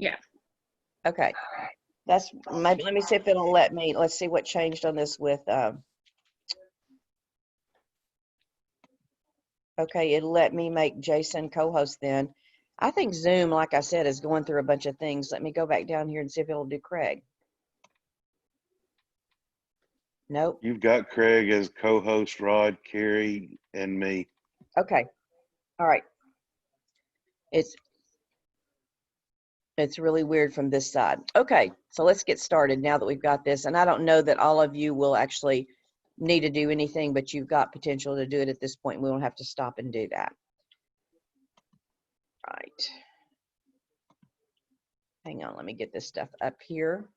Yeah. Okay. That's maybe, let me see if it'll let me, let's see what changed on this with, okay, it let me make Jason co-host then. I think Zoom, like I said, is going through a bunch of things. Let me go back down here and see if it'll do Craig. Nope. You've got Craig as co-host, Rod, Carrie, and me. Okay. All right. It's really weird from this side. Okay, so let's get started now that we've got this. And I don't know that all of you will actually need to do anything, but you've got potential to do it at this point. We won't have to stop and do that. Right. Hang on, let me get this stuff up here.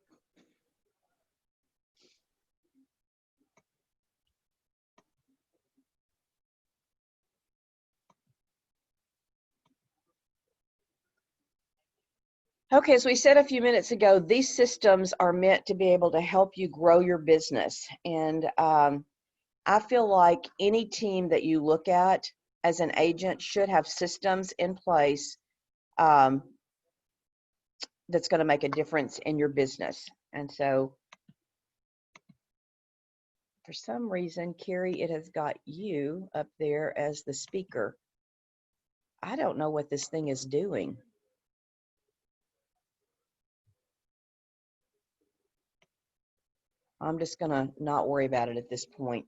Okay, as we said a few minutes ago, these systems are meant to be able to help you grow your business. And I feel like any team that you look at as an agent should have systems in place that's going to make a difference in your business. And so for some reason, Carrie, it has got you up there as the speaker. I don't know what this thing is doing. I'm just going to not worry about it at this point.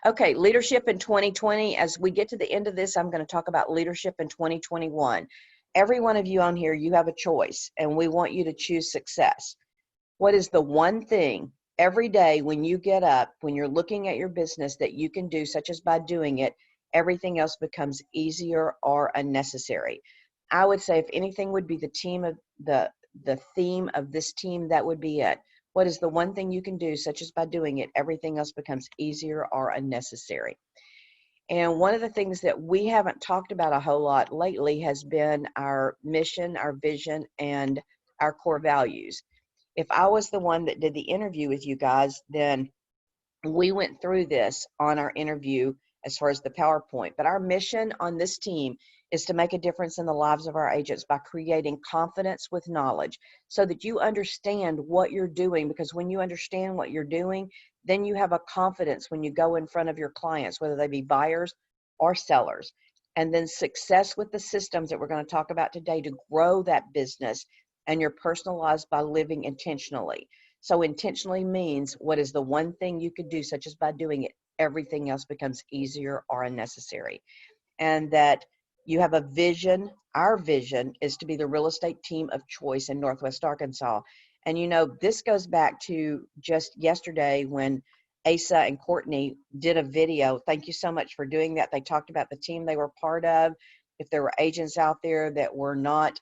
Okay, leadership in 2020. As we get to the end of this, I'm going to talk about leadership in 2021. Every one of you on here, you have a choice, and we want you to choose success. What is the one thing every day when you get up, when you're looking at your business, that you can do, such as by doing it, everything else becomes easier or unnecessary? I would say if anything would be the theme of this team, that would be it. What is the one thing you can do, such as by doing it, everything else becomes easier or unnecessary? And one of the things that we haven't talked about a whole lot lately has been our mission, our vision, and our core values. If I was the one that did the interview with you guys, then we went through this on our interview as far as the PowerPoint. But our mission on this team is to make a difference in the lives of our agents by creating confidence with knowledge, so that you understand what you're doing. Because when you understand what you're doing, then you have a confidence when you go in front of your clients, whether they be buyers or sellers. And then success with the systems that we're going to talk about today to grow that business and your personal lives by living intentionally. So intentionally means what is the one thing you could do, such as by doing it, everything else becomes easier or unnecessary. And that you have a vision. Our vision is to be the real estate team of choice in Northwest Arkansas. And you know, this goes back to just yesterday when Asa and Courtney did a video. Thank you so much for doing that. They talked about the team they were part of. If there were agents out there that were not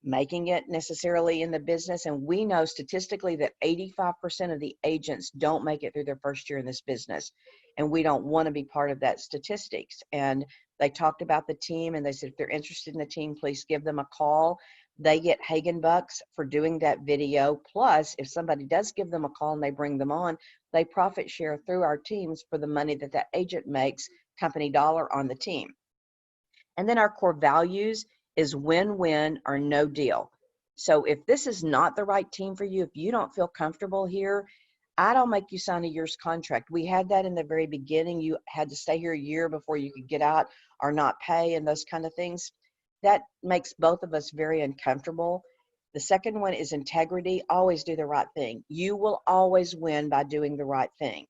making it necessarily in the business, and we know statistically that 85% of the agents don't make it through their first year in this business, and we don't want to be part of that statistics. And they talked about the team, and they said if they're interested in the team, please give them a call. They get Hagen Bucks for doing that video, plus if somebody does give them a call and they bring them on, they profit share through our teams for the money that that agent makes, company dollar, on the team. And then our core values is win-win or no deal. So if this is not the right team for you, if you don't feel comfortable here, I don't make you sign a year's contract. We had that in the very beginning. You had to stay here a year before you could get out or not pay and those kind of things. That makes both of us very uncomfortable. The second one is integrity. Always do the right thing. You will always win by doing the right thing.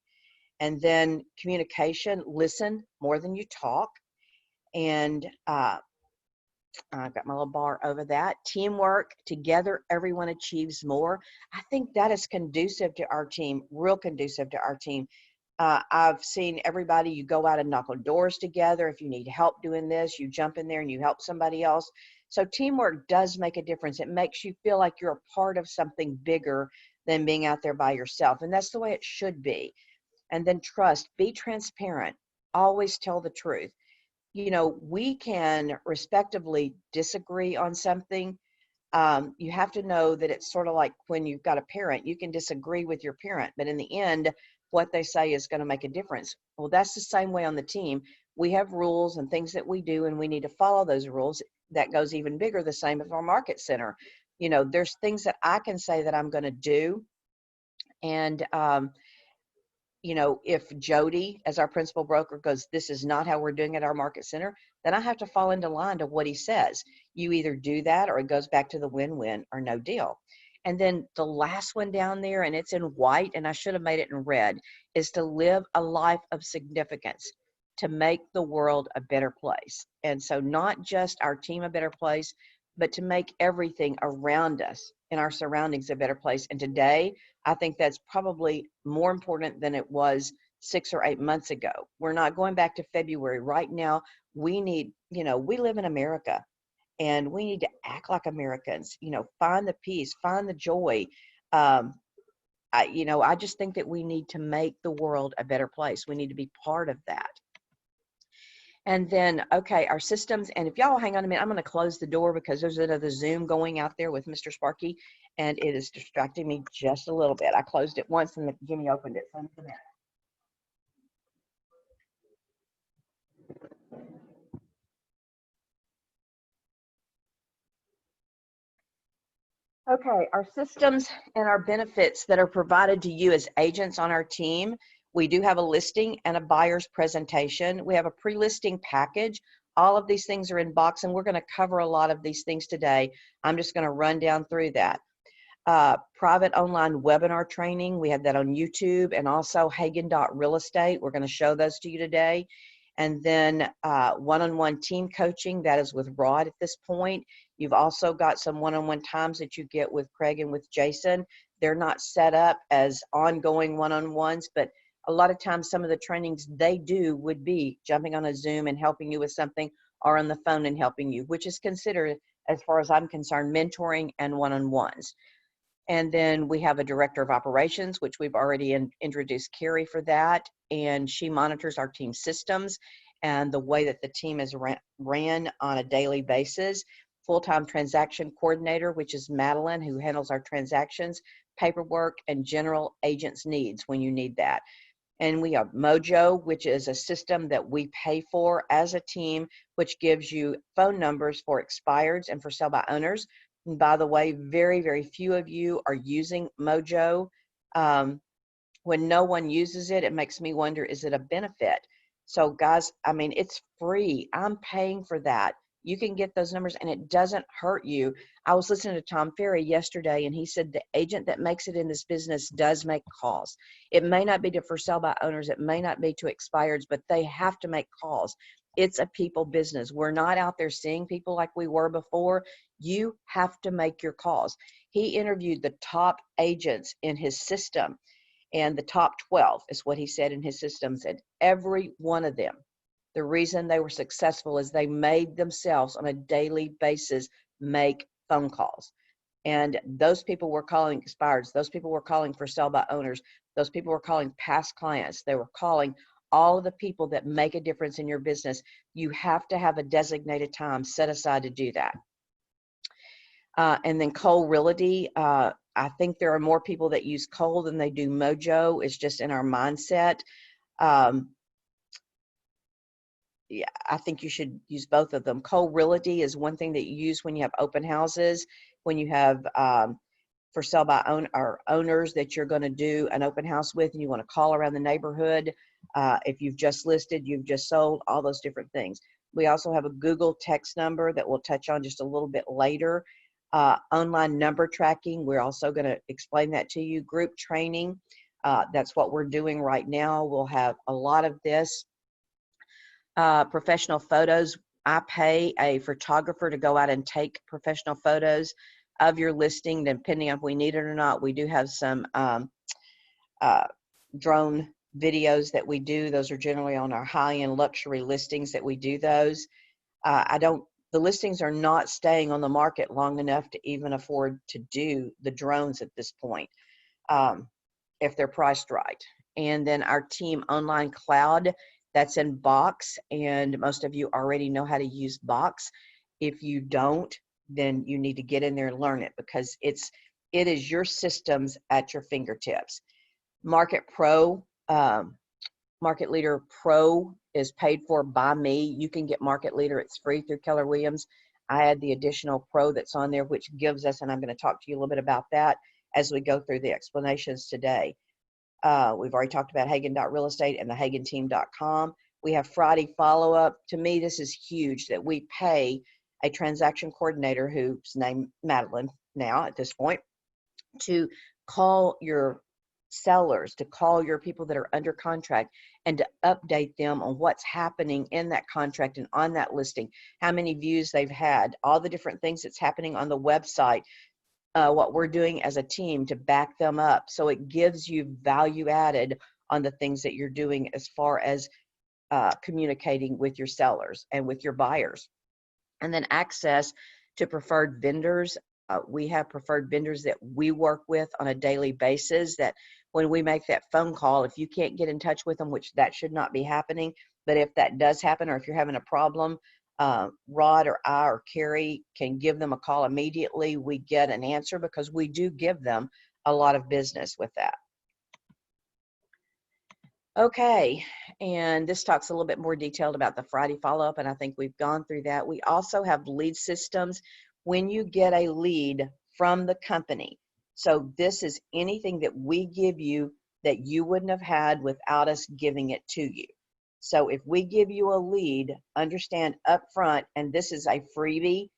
And then communication, listen more than you talk. And I've got my little bar over that. Teamwork, together, everyone achieves more. I think that is conducive to our team, real conducive to our team. I've seen everybody, you go out and knock on doors together. If you need help doing this, you jump in there and you help somebody else. So teamwork does make a difference. It makes you feel like you're a part of something bigger than being out there by yourself. And that's the way it should be. And then trust, be transparent, always tell the truth. You know, we can respectively disagree on something. You have to know that it's sort of like when you've got a parent, you can disagree with your parent, but in the end, what they say is going to make a difference. Well, that's the same way on the team. We have rules and things that we do, and we need to follow those rules. that goes even bigger. The same with our market center. You know, there's things that I can say that I'm going to do. And, you know, if Jody, as our principal broker, goes, this is not how we're doing it at our market center, then I have to fall into line to what he says. You either do that or it goes back to the win-win or no deal. And then the last one down there, and it's in white, and I should have made it in red, is to live a life of significance, to make the world a better place. And so not just our team a better place, but to make everything around us and our surroundings a better place. And today, I think that's probably more important than it was 6 or 8 months ago. We're not going back to February. Right now, we need, you know, we live in America and we need to act like Americans, you know, find the peace, find the joy. You know, I just think that we need to make the world a better place. We need to be part of that. And then, okay, our systems, and if y'all hang on a minute, I'm going to close the door because there's another Zoom going out there with Mr. Sparky, and it is distracting me just a little bit. I closed it once and Jimmy opened it. So I'm gonna- Okay, our systems and our benefits that are provided to you as agents on our team. We do have a listing and a buyer's presentation. We have a pre-listing package. All of these things are in box, and we're going to cover a lot of these things today. I'm just going to run down through that. Private online webinar training. We have that on YouTube, and also Hagen.real estate. We're going to show those to you today. And then one-on-one team coaching. That is with Rod at this point. You've also got some one-on-one times that you get with Craig and with Jason. They're not set up as ongoing one-on-ones, but a lot of times some of the trainings they do would be jumping on a Zoom and helping you with something, or on the phone and helping you, which is considered, as far as I'm concerned, mentoring and one-on-ones. And then we have a director of operations, which we've already introduced Carrie for that. And she monitors our team systems and the way that the team is ran on a daily basis. Full-time transaction coordinator, which is Madeline, who handles our transactions, paperwork, and general agents needs when you need that. And we have Mojo, which is a system that we pay for as a team, which gives you phone numbers for expireds and for sell by owners. And by the way, very, very few of you are using Mojo. When no one uses it, it makes me wonder, is it a benefit? So guys, I mean, it's free. I'm paying for that. You can get those numbers and it doesn't hurt you. I was listening to Tom Ferry yesterday and he said the agent that makes it in this business does make calls. It may not be to for sale by owners. It may not be to expireds, but they have to make calls. It's a people business. We're not out there seeing people like we were before. You have to make your calls. He interviewed the top agents in his system, and the top 12 is what he said in his systems, and every one of them, the reason they were successful is they made themselves on a daily basis make phone calls. And those people were calling expireds. Those people were calling for sale by owners. Those people were calling past clients. They were calling all of the people that make a difference in your business. You have to have a designated time set aside to do that. And then Cole Realty, I think there are more people that use Cole than they do Mojo. It's just in our mindset. Yeah, I think you should use both of them. Cole Realty is one thing that you use when you have open houses, when you have for sale by owners that you're going to do an open house with, and you want to call around the neighborhood. If you've just listed, you've just sold, all those different things. We also have a Google text number that we'll touch on just a little bit later. Online number tracking, we're also going to explain that to you. Group training, that's what we're doing right now. We'll have a lot of this. Professional photos, I pay a photographer to go out and take professional photos of your listing, depending on if we need it or not. We do have some drone videos that we do. Those are generally on our high-end luxury listings that we do those. The listings are not staying on the market long enough to even afford to do the drones at this point, if they're priced right. And then our team online cloud, that's in Box, and most of you already know how to use Box. If you don't, then you need to get in there and learn it, because it is your systems at your fingertips. Market Pro, Market Leader Pro is paid for by me. You can get Market Leader. It's free through Keller Williams. I add the additional pro that's on there, which gives us, and I'm going to talk to you a little bit about that as we go through the explanations today. We've already talked about Hagen.real estate and the hagenteam.com. We have Friday follow-up. To me, this is huge that we pay a transaction coordinator, whose name Madeline now at this point, to call your sellers, to call your people that are under contract, and to update them on what's happening in that contract and on that listing, how many views they've had, all the different things that's happening on the website, what we're doing as a team to back them up. So it gives you value added on the things that you're doing as far as communicating with your sellers and with your buyers. And then access to preferred vendors. We have preferred vendors that we work with on a daily basis, that when we make that phone call, if you can't get in touch with them, which that should not be happening, but if that does happen, or if you're having a problem, Rod or I or Carrie can give them a call immediately. We get an answer because we do give them a lot of business with that. Okay, and this talks a little bit more detailed about the Friday follow-up, and I think we've gone through that. We also have lead systems. When you get a lead from the company, so this is anything that we give you that you wouldn't have had without us giving it to you. So if we give you a lead, understand up front, and this is a freebie,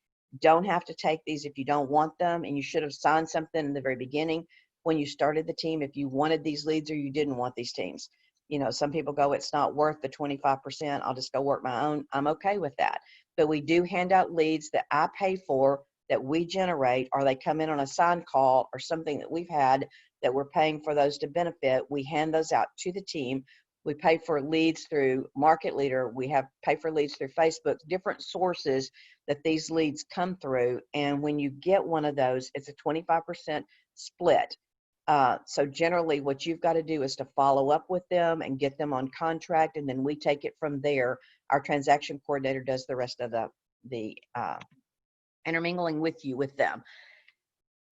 don't have to take these if you don't want them, and you should have signed something in the very beginning when you started the team if you wanted these leads or you didn't want these teams. You know, some people go, it's not worth the 25%. I'll just go work my own. I'm okay with that. But we do hand out leads that I pay for, that we generate, or they come in on a signed call or something that we've had that we're paying for those to benefit. We hand those out to the team. We pay for leads through Market Leader. We have pay for leads through Facebook, different sources that these leads come through. And when you get one of those, it's a 25% split. So generally what you've got to do is to follow up with them and get them on contract, and then we take it from there. Our transaction coordinator does the rest of the intermingling with you with them.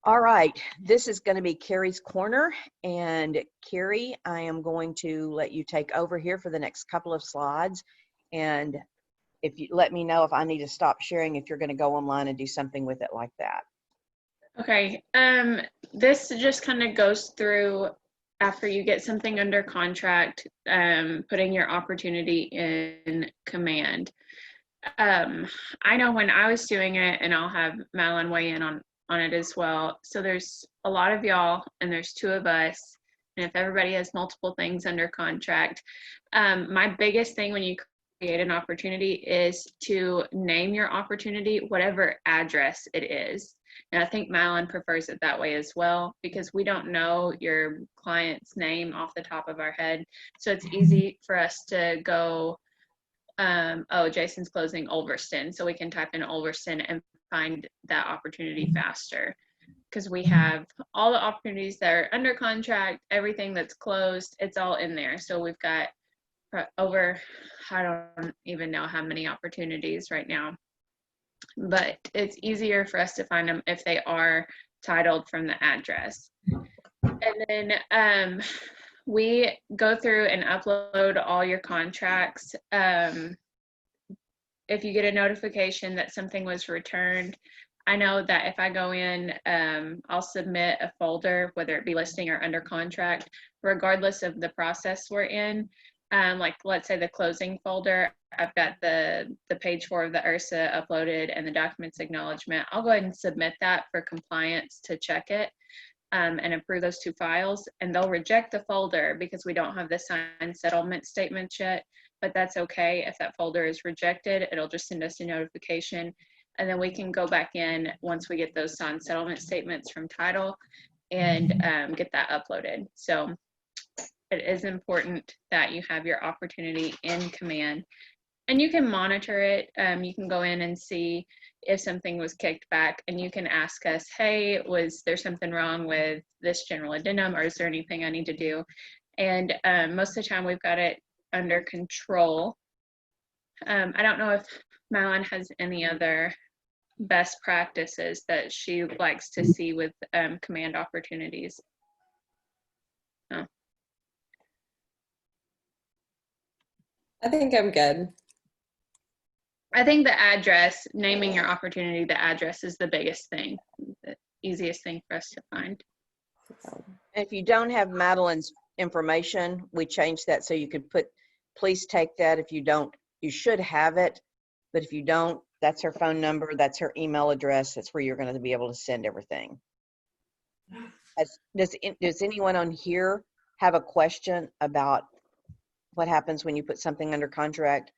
All right, this is going to be Carrie's Corner, and Carrie, I am going to let you take over here for the next couple of slides, and if you let me know if I need to stop sharing, if you're going to go online and do something with it like that. Okay, this just kind of goes through after you get something under contract, putting your opportunity in command. I know when I was doing it, and I'll have Madeline weigh in on it as well. So there's a lot of y'all, and there's 2 of us. And if everybody has multiple things under contract, my biggest thing when you create an opportunity is to name your opportunity, whatever address it is. And I think Madeline prefers it that way as well, because we don't know your client's name off the top of our head. So it's easy for us to go, oh, Jason's closing Ulverston. So we can type in Ulverston and find that opportunity faster, because we have all the opportunities that are under contract, everything that's closed, it's all in there. So we've got over, I don't even know how many opportunities right now, but it's easier for us to find them if they are titled from the address. And then we go through and upload all your contracts. If you get a notification that something was returned, I know that if I go in, I'll submit a folder, whether it be listing or under contract, regardless of the process we're in. Like let's say the closing folder, I've got the page 4 of the URSA uploaded and the documents acknowledgement. I'll go ahead and submit that for compliance to check it and approve those 2 files. And they'll reject the folder because we don't have the signed settlement statements yet, but that's okay. If that folder is rejected, it'll just send us a notification. And then we can go back in once we get those signed settlement statements from title and get that uploaded. So it is important that you have your opportunity in command, and you can monitor it. You can go in and see if something was kicked back, and you can ask us, hey, was there something wrong with this general addendum, or is there anything I need to do? And most of the time we've got it under control. I don't know if Madeline has any other best practices that she likes to see with command opportunities. Oh. I think I'm good. I think the address, naming your opportunity, the address is the biggest thing, the easiest thing for us to find. And if you don't have Madeline's information, we changed that so you could put, please take that. If you don't, you should have it. But if you don't, that's her phone number, that's her email address. That's where you're going to be able to send everything. Does anyone on here have a question about what happens when you put something under contract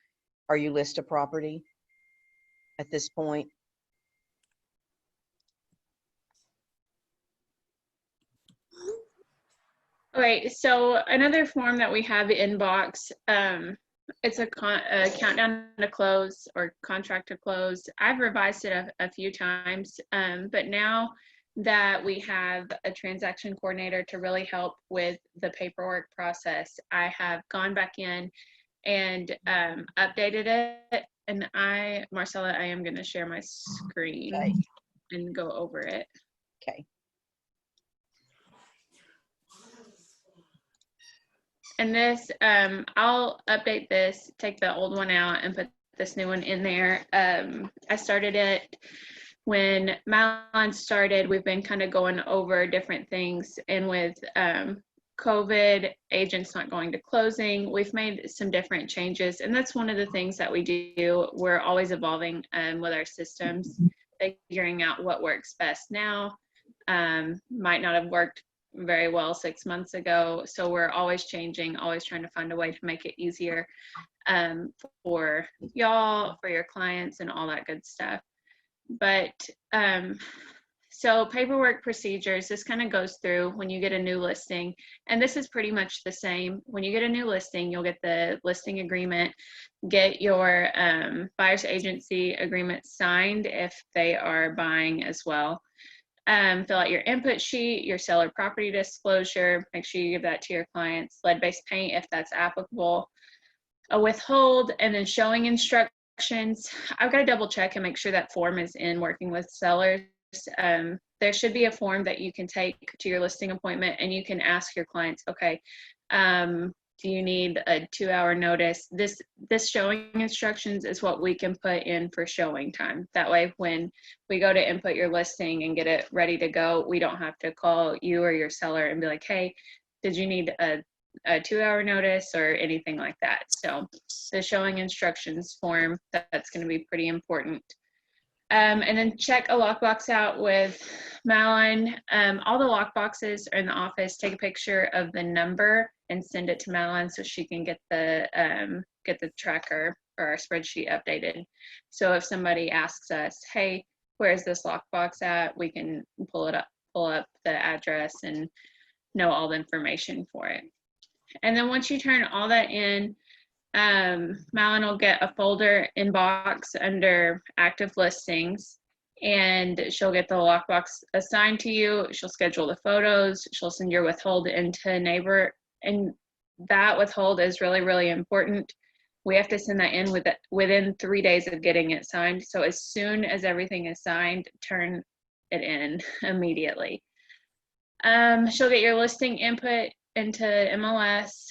or you list a property at this point? All right, so another form that we have inbox, it's a countdown to close or contract to close. I've revised it a few times, but now that we have a transaction coordinator to really help with the paperwork process, I have gone back in and updated it. And Marcella, I am going to share my screen Okay. and go over it. Okay. And this, I'll update this, take the old one out and put this new one in there. I started it when Madeline started. We've been kind of going over different things, and with COVID, agents not going to closing, we've made some different changes, and that's one of the things that we do. We're always evolving with our systems, figuring out what works best now. Might not have worked very well 6 months ago, so we're always changing, always trying to find a way to make it easier for y'all, for your clients, and all that good stuff. But so paperwork procedures, this kind of goes through when you get a new listing, and this is pretty much the same. When you get a new listing, you'll get the listing agreement, get your buyer's agency agreement signed if they are buying as well. Fill out your input sheet, your seller property disclosure, make sure you give that to your clients, lead-based paint if that's applicable, a withhold, and then showing instructions. I've got to double check and make sure that form is in working with sellers. There should be a form that you can take to your listing appointment, and you can ask your clients, okay, do you need a 2-hour notice? This showing instructions is what we can put in for showing time. That way, when we go to input your listing and get it ready to go, we don't have to call you or your seller and be like, hey, did you need a 2-hour notice or anything like that? So the showing instructions form, that's going to be pretty important. And then check a lockbox out with Madeline. All the lockboxes are in the office. Take a picture of the number and send it to Madeline so she can get the tracker or our spreadsheet updated. So if somebody asks us, hey, where's this lockbox at? We can pull up the address and know all the information for it. And then once you turn all that in, Madeline will get a folder inbox under active listings, and she'll get the lockbox assigned to you. She'll schedule the photos. She'll send your withhold into Neighbor, and that withhold is really, really important. We have to send that in within 3 days of getting it signed. So as soon as everything is signed, turn it in immediately. She'll get your listing input into MLS.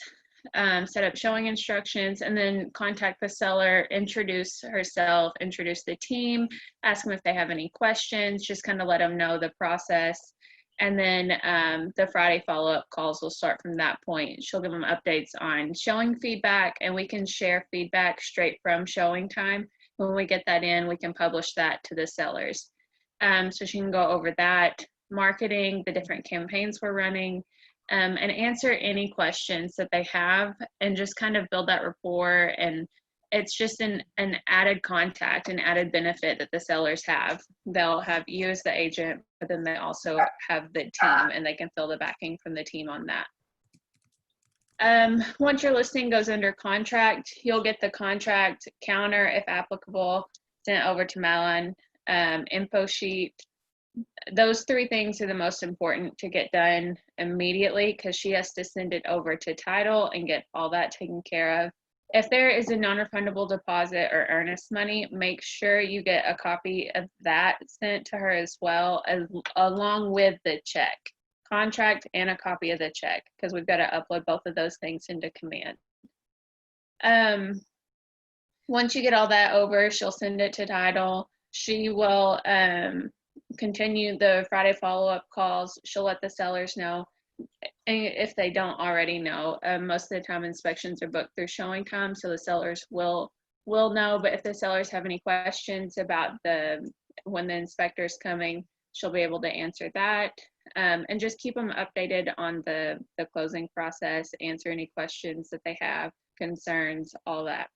Set up showing instructions, and then contact the seller, introduce herself, introduce the team, ask them if they have any questions, just kind of let them know the process. And then the Friday follow-up calls will start from that point. She'll give them updates on showing feedback, and we can share feedback straight from showing time. When we get that in, we can publish that to the sellers. So she can go over that, marketing, the different campaigns we're running, and answer any questions that they have, and just kind of build that rapport. And it's just an added contact, an added benefit that the sellers have. They'll have you as the agent, but then they also have the team, and they can feel the backing from the team on that. Once your listing goes under contract, you'll get the contract counter, if applicable, sent over to Madeline, info sheet. Those 3 things are the most important to get done immediately, because she has to send it over to title and get all that taken care of. If there is a non-refundable deposit or earnest money, make sure you get a copy of that sent to her as well, along with the check, contract, and a copy of the check, because we've got to upload both of those things into Command. Once you get all that over, she'll send it to title. She will continue the Friday follow-up calls. She'll let the sellers know. And if they don't already know, most of the time inspections are booked through showing time, so the sellers will know. But if the sellers have any questions about when the inspector's coming, she'll be able to answer that. And just keep them updated on the closing process, answer any questions that they have, concerns, all that.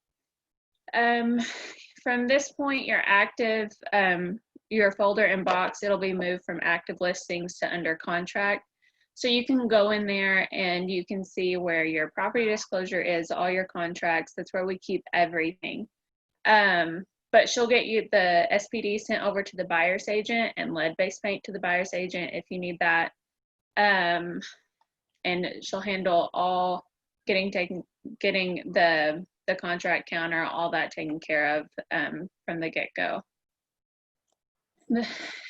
From this point, your active, your folder and box, it'll be moved from active listings to under contract. So you can go in there and you can see where your property disclosure is, all your contracts. That's where we keep everything. But she'll get you the SPD sent over to the buyer's agent and lead-based paint to the buyer's agent if you need that. And she'll handle all getting the contract counter, all that taken care of from the get-go.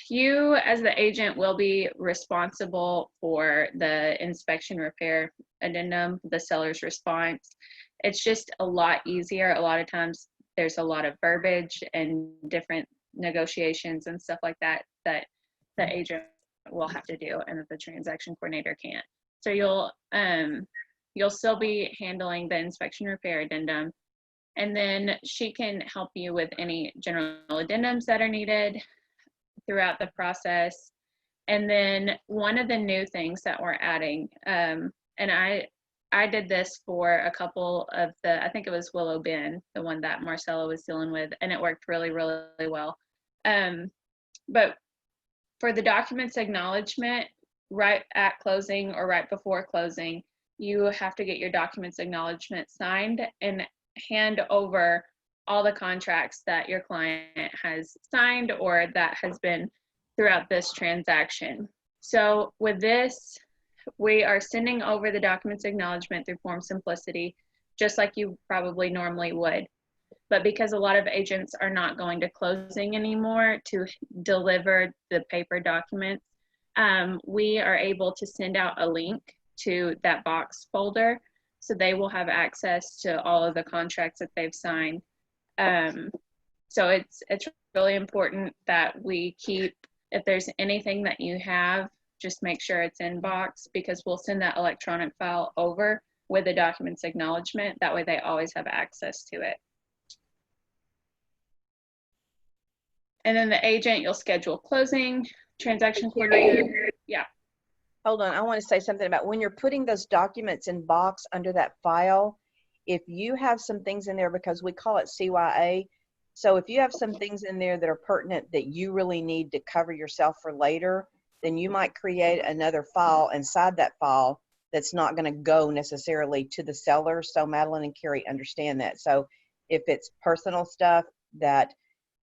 You as the agent will be responsible for the inspection repair addendum, the seller's response. It's just a lot easier. A lot of times there's a lot of verbiage and different negotiations and stuff like that that the agent will have to do and that the transaction coordinator can't. So you'll still be handling the inspection repair addendum, and then she can help you with any general addendums that are needed throughout the process. And then one of the new things that we're adding, and I did this for a couple of I think it was Willow Bend, the one that Marcella was dealing with, and it worked really, really well. But for the documents acknowledgement, right at closing or right before closing, you have to get your documents acknowledgement signed and hand over all the contracts that your client has signed or that has been throughout this transaction. So with this, we are sending over the documents acknowledgement through Form Simplicity, just like you probably normally would. But because a lot of agents are not going to closing anymore to deliver the paper documents, we are able to send out a link to that box folder, so they will have access to all of the contracts that they've signed. So it's really important that we keep, if there's anything that you have, just make sure it's in box, because we'll send that electronic file over with the documents acknowledgement. That way they always have access to it. And then the agent, you'll schedule closing, transaction coordinator. Yeah. Hold on, I want to say something about when you're putting those documents in box under that file. If you have some things in there, because we call it CYA, so if you have some things in there that are pertinent that you really need to cover yourself for later, then you might create another file inside that file that's not going to go necessarily to the seller. So Madeline and Carrie understand that. So if it's personal stuff that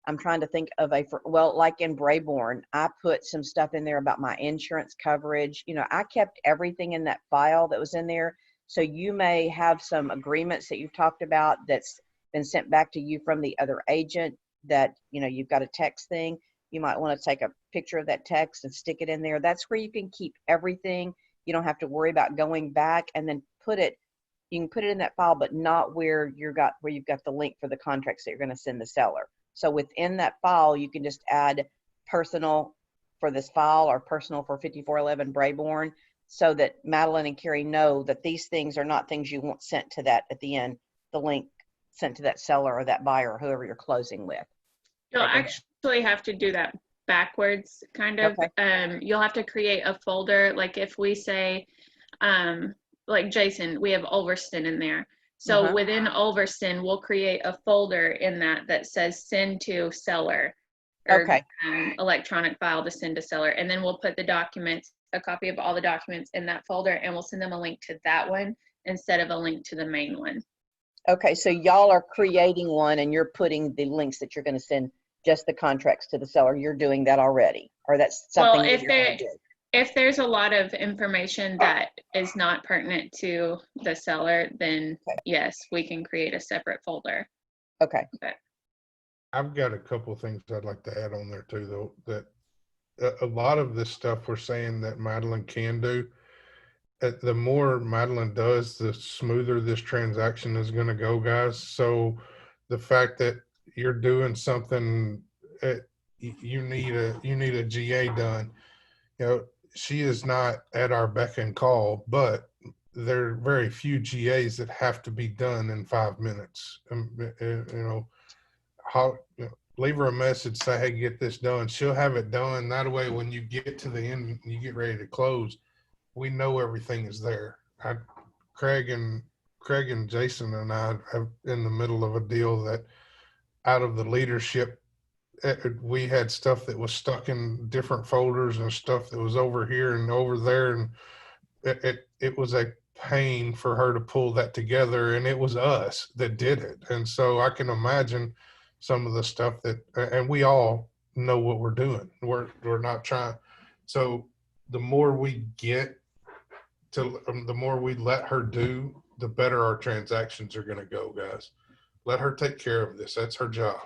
I'm trying to think of well, like in Brayborn, I put some stuff in there about my insurance coverage. You know, I kept everything in that file that was in there. So you may have some agreements that you've talked about that's been sent back to you from the other agent that, you know, you've got a text thing. You might want to take a picture of that text and stick it in there. That's where you can keep everything. You don't have to worry about going back and then you can put it in that file, but not where you've got the link for the contracts that you're going to send the seller. So within that file, you can just add personal for this file or personal for 5411 Brayborn, so that Madeline and Carrie know that these things are not things you want sent to that at the end, the link sent to that seller or that buyer or whoever you're closing with. You'll actually have to do that backwards, kind of. Okay. You'll have to create a folder. Like if we say, like Jason, we have Ulverston in there. So within Ulverston, we'll create a folder in that says send to seller, or electronic file to send to seller. And then we'll put the documents, a copy of all the documents in that folder, and we'll send them a link to that one instead of a link to the main one. Okay, so y'all are creating one and you're putting the links that you're going to send just the contracts to the seller. You're doing that already, or that's something that you're going to do? If there's a lot of information that is not pertinent to the seller, then yes, we can create a separate folder. Okay. I've got a couple things I'd like to add on there too, though, that a lot of this stuff we're saying that Madeline can do, the more Madeline does, the smoother this transaction is going to go, guys. So the fact that you're doing something, you need a GA done. You know, she is not at our beck and call, but there are very few GAs that have to be done in 5 minutes. You know, leave her a message, say, hey, get this done. She'll have it done. That way, when you get to the end, you get ready to close, we know everything is there. Craig and Jason and I have in the middle of a deal that out of the leadership, we had stuff that was stuck in different folders and stuff that was over here and over there. And it was a pain for her to pull that together, and it was us that did it. And so I can imagine some of the stuff that, and we all know what we're doing. We're not trying. So the more we get to, the more we let her do, the better our transactions are going to go, guys. Let her take care of this. That's her job.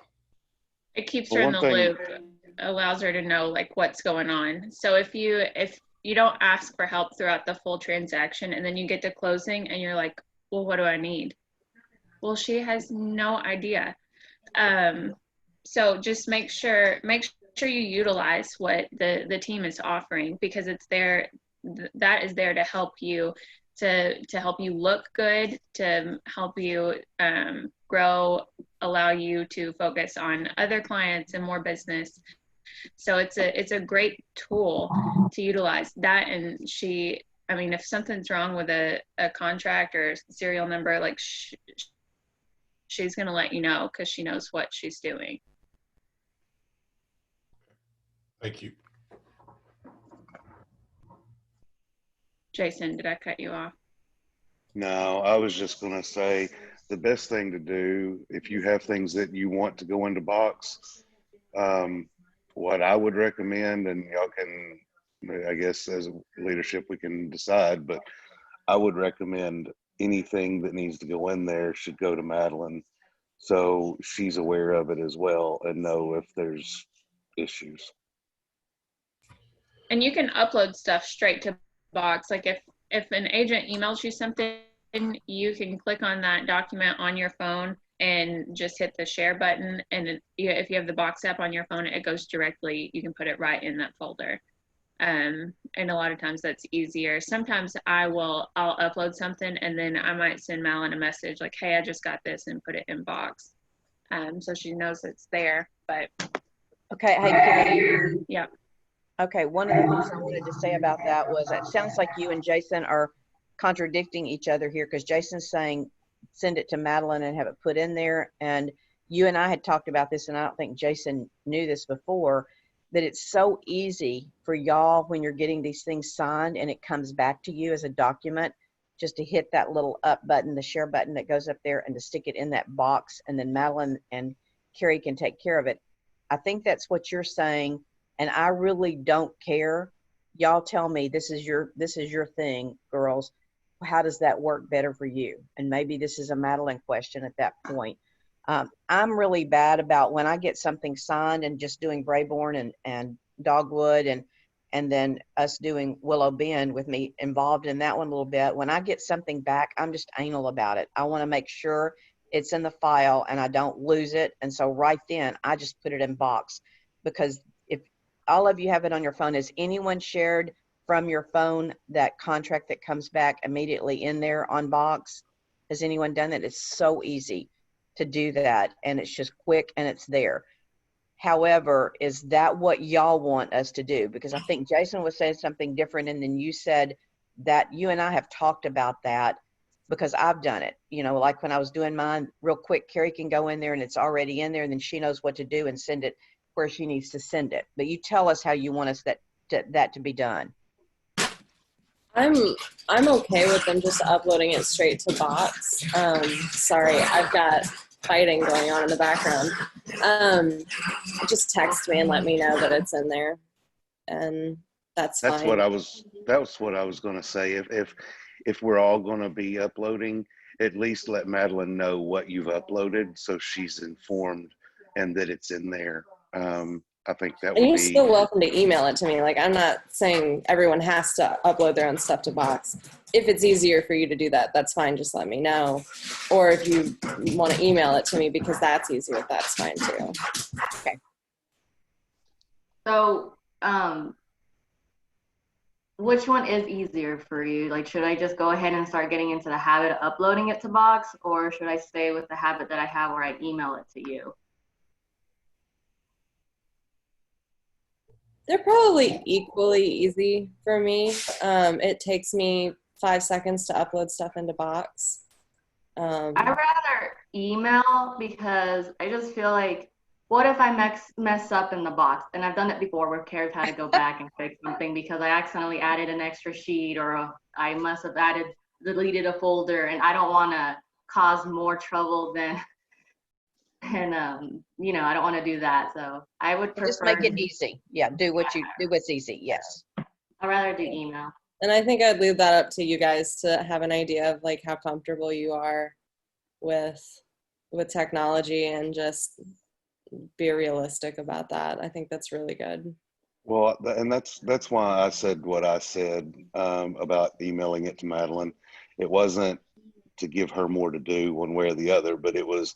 It keeps Well, her in one the thing- loop, allows her to know like what's going on. So if you don't ask for help throughout the full transaction and then you get to closing and you're like, well, what do I need? Well, she has no idea. So just make sure you utilize what the team is offering, because it's there, that is there to help you, to help you look good, to help you grow, allow you to focus on other clients and more business. So it's a great tool to utilize that. And I mean, if something's wrong with a contract or serial number, like she's going to let you know, because she knows what she's doing. Thank you. Jason, did I cut you off? No, I was just going to say the best thing to do if you have things that you want to go into box, what I would recommend, and y'all can, I guess as a leadership we can decide, but I would recommend anything that needs to go in there should go to Madeline, so she's aware of it as well and know if there's issues. And you can upload stuff straight to Box. Like if an agent emails you something, you can click on that document on your phone and just hit the share button. And if you have the Box app on your phone, it goes directly, you can put it right in that folder. And a lot of times that's easier. Sometimes I'll upload something and then I might send Malin a message like, hey, I just got this, and put it in Box. So she knows it's there. But Okay, hey, Carrie. yeah. Okay, one of the things I wanted to say about that was it sounds like you and Jason are contradicting each other here, because Jason's saying send it to Madeline and have it put in there. And you and I had talked about this, and I don't think Jason knew this before, that it's so easy for y'all when you're getting these things signed and it comes back to you as a document, just to hit that little up button, the share button that goes up there, and to stick it in that box, and then Madeline and Carrie can take care of it. I think that's what you're saying. And I really don't care. Y'all tell me, this is your thing, girls. How does that work better for you? And maybe this is a Madeline question at that point. I'm really bad about when I get something signed and just doing Brayborn and Dogwood and then us doing Willow Bend with me involved in that one a little bit. When I get something back, I'm just anal about it. I want to make sure it's in the file and I don't lose it. And so right then I just put it in Box, because all of you have it on your phone. Has anyone shared from your phone that contract that comes back immediately in there on Box? Has anyone done that? It's so easy to do that, and it's just quick and it's there. However, is that what y'all want us to do? Because I think Jason was saying something different, and then you said that you and I have talked about that, because I've done it. You know, like when I was doing mine real quick, Carrie can go in there and it's already in there, and then she knows what to do and send it where she needs to send it. But you tell us how you want us that to be done. I'm okay with them just uploading it straight to Box. Sorry, I've got fighting going on in the background. Just text me and let me know that it's in there, and that's fine. That's what I was going to say. If we're all going to be uploading, at least let Madeline know what you've uploaded, so she's informed and that it's in there. I think that would And you're be. still welcome to email it to me. Like, I'm not saying everyone has to upload their own stuff to Box. if it's easier for you to do that, that's fine. Just let me know. Or if you want to email it to me because that's easier, that's fine too. So, which one is easier for you? Like, should I just go ahead and start getting into the habit of uploading it to Box, or should I stay with the habit that I have where I email it to you? They're probably equally easy for me. It takes me 5 seconds to upload stuff into Box. I'd rather email because I just feel like, what if I mess up in the box? And I've done it before where Kara's had to go back and fix something because I accidentally added an extra sheet, or I must have deleted a folder, and I don't want to cause more trouble than, and you know, I don't want to do that. So I would prefer Just make it easy. Yeah, do what's easy. Yes. I'd rather do email. And I think I'd leave that up to you guys to have an idea of like how comfortable you are with technology, and just be realistic about that. I think that's really good. Well, and that's why I said what I said about emailing it to Madeline. It wasn't to give her more to do one way or the other, but it was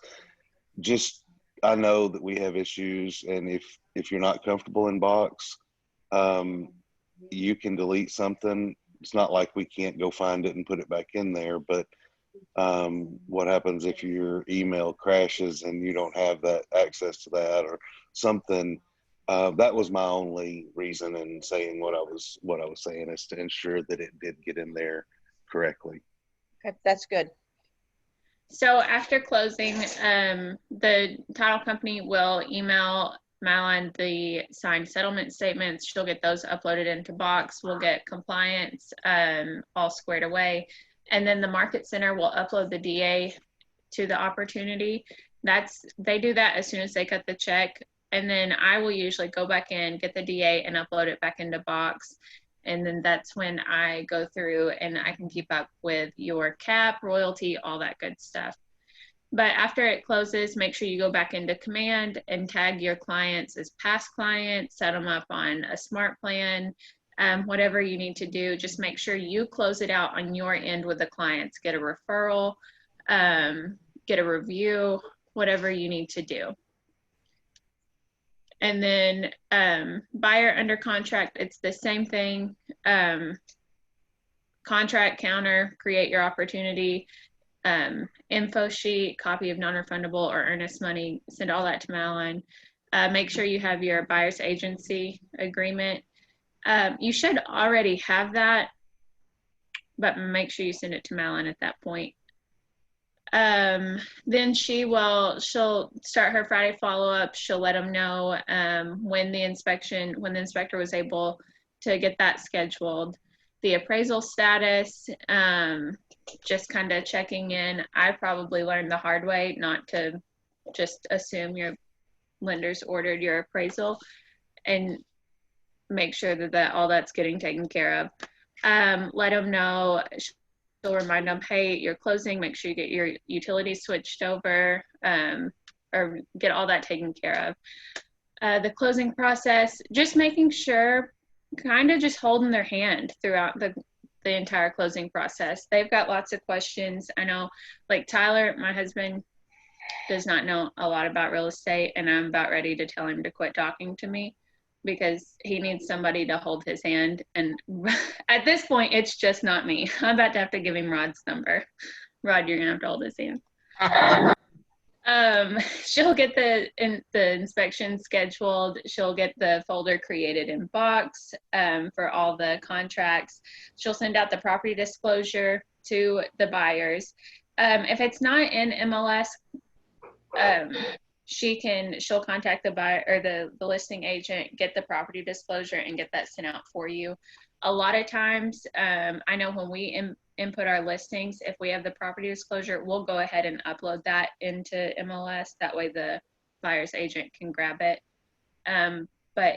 just, I know that we have issues, and if you're not comfortable in Box, you can delete something. It's not like we can't go find it and put it back in there, but what happens if your email crashes and you don't have that access to that or something? That was my only reason in saying what I was saying, is to ensure that it did get in there correctly. Okay, that's good. So after closing, the title company will email Madeline the signed settlement statements. She'll get those uploaded into Box. We'll get compliance all squared away. And then the market center will upload the DA to the opportunity. They do that as soon as they cut the check. And then I will usually go back in, get the DA, and upload it back into Box. And then that's when I go through and I can keep up with your cap, royalty, all that good stuff. But after it closes, make sure you go back into Command and tag your clients as past clients, set them up on a smart plan, whatever you need to do. Just make sure you close it out on your end with the clients. Get a referral, get a review, whatever you need to do. And then buyer under contract, it's the same thing. Contract counter, create your opportunity, info sheet, copy of non-refundable or earnest money, send all that to Madeline. Make sure you have your buyer's agency agreement. You should already have that, but make sure you send it to Madeline at that point. Then she'll start her Friday follow-up. She'll let them know when the inspector was able to get that scheduled. The appraisal status, just kind of checking in. I probably learned the hard way not to just assume your lender's ordered your appraisal, and make sure that all that's getting taken care of. Let them know. She'll remind them, hey, you're closing, make sure you get your utilities switched over, or get all that taken care of. The closing process, just making sure, kind of just holding their hand throughout the entire closing process. They've got lots of questions. I know, like Tyler, my husband, does not know a lot about real estate, and I'm about ready to tell him to quit talking to me because he needs somebody to hold his hand. And at this point, it's just not me. I'm about to have to give him Rod's number. Rod, you're gonna have to hold his hand. She'll get the inspection scheduled. She'll get the folder created in Box for all the contracts. She'll send out the property disclosure to the buyers. If it's not in MLS, she'll contact the buyer or the listing agent, get the property disclosure, and get that sent out for you. A lot of times, I know when we input our listings, if we have the property disclosure, we'll go ahead and upload that into MLS. That way the buyer's agent can grab it. But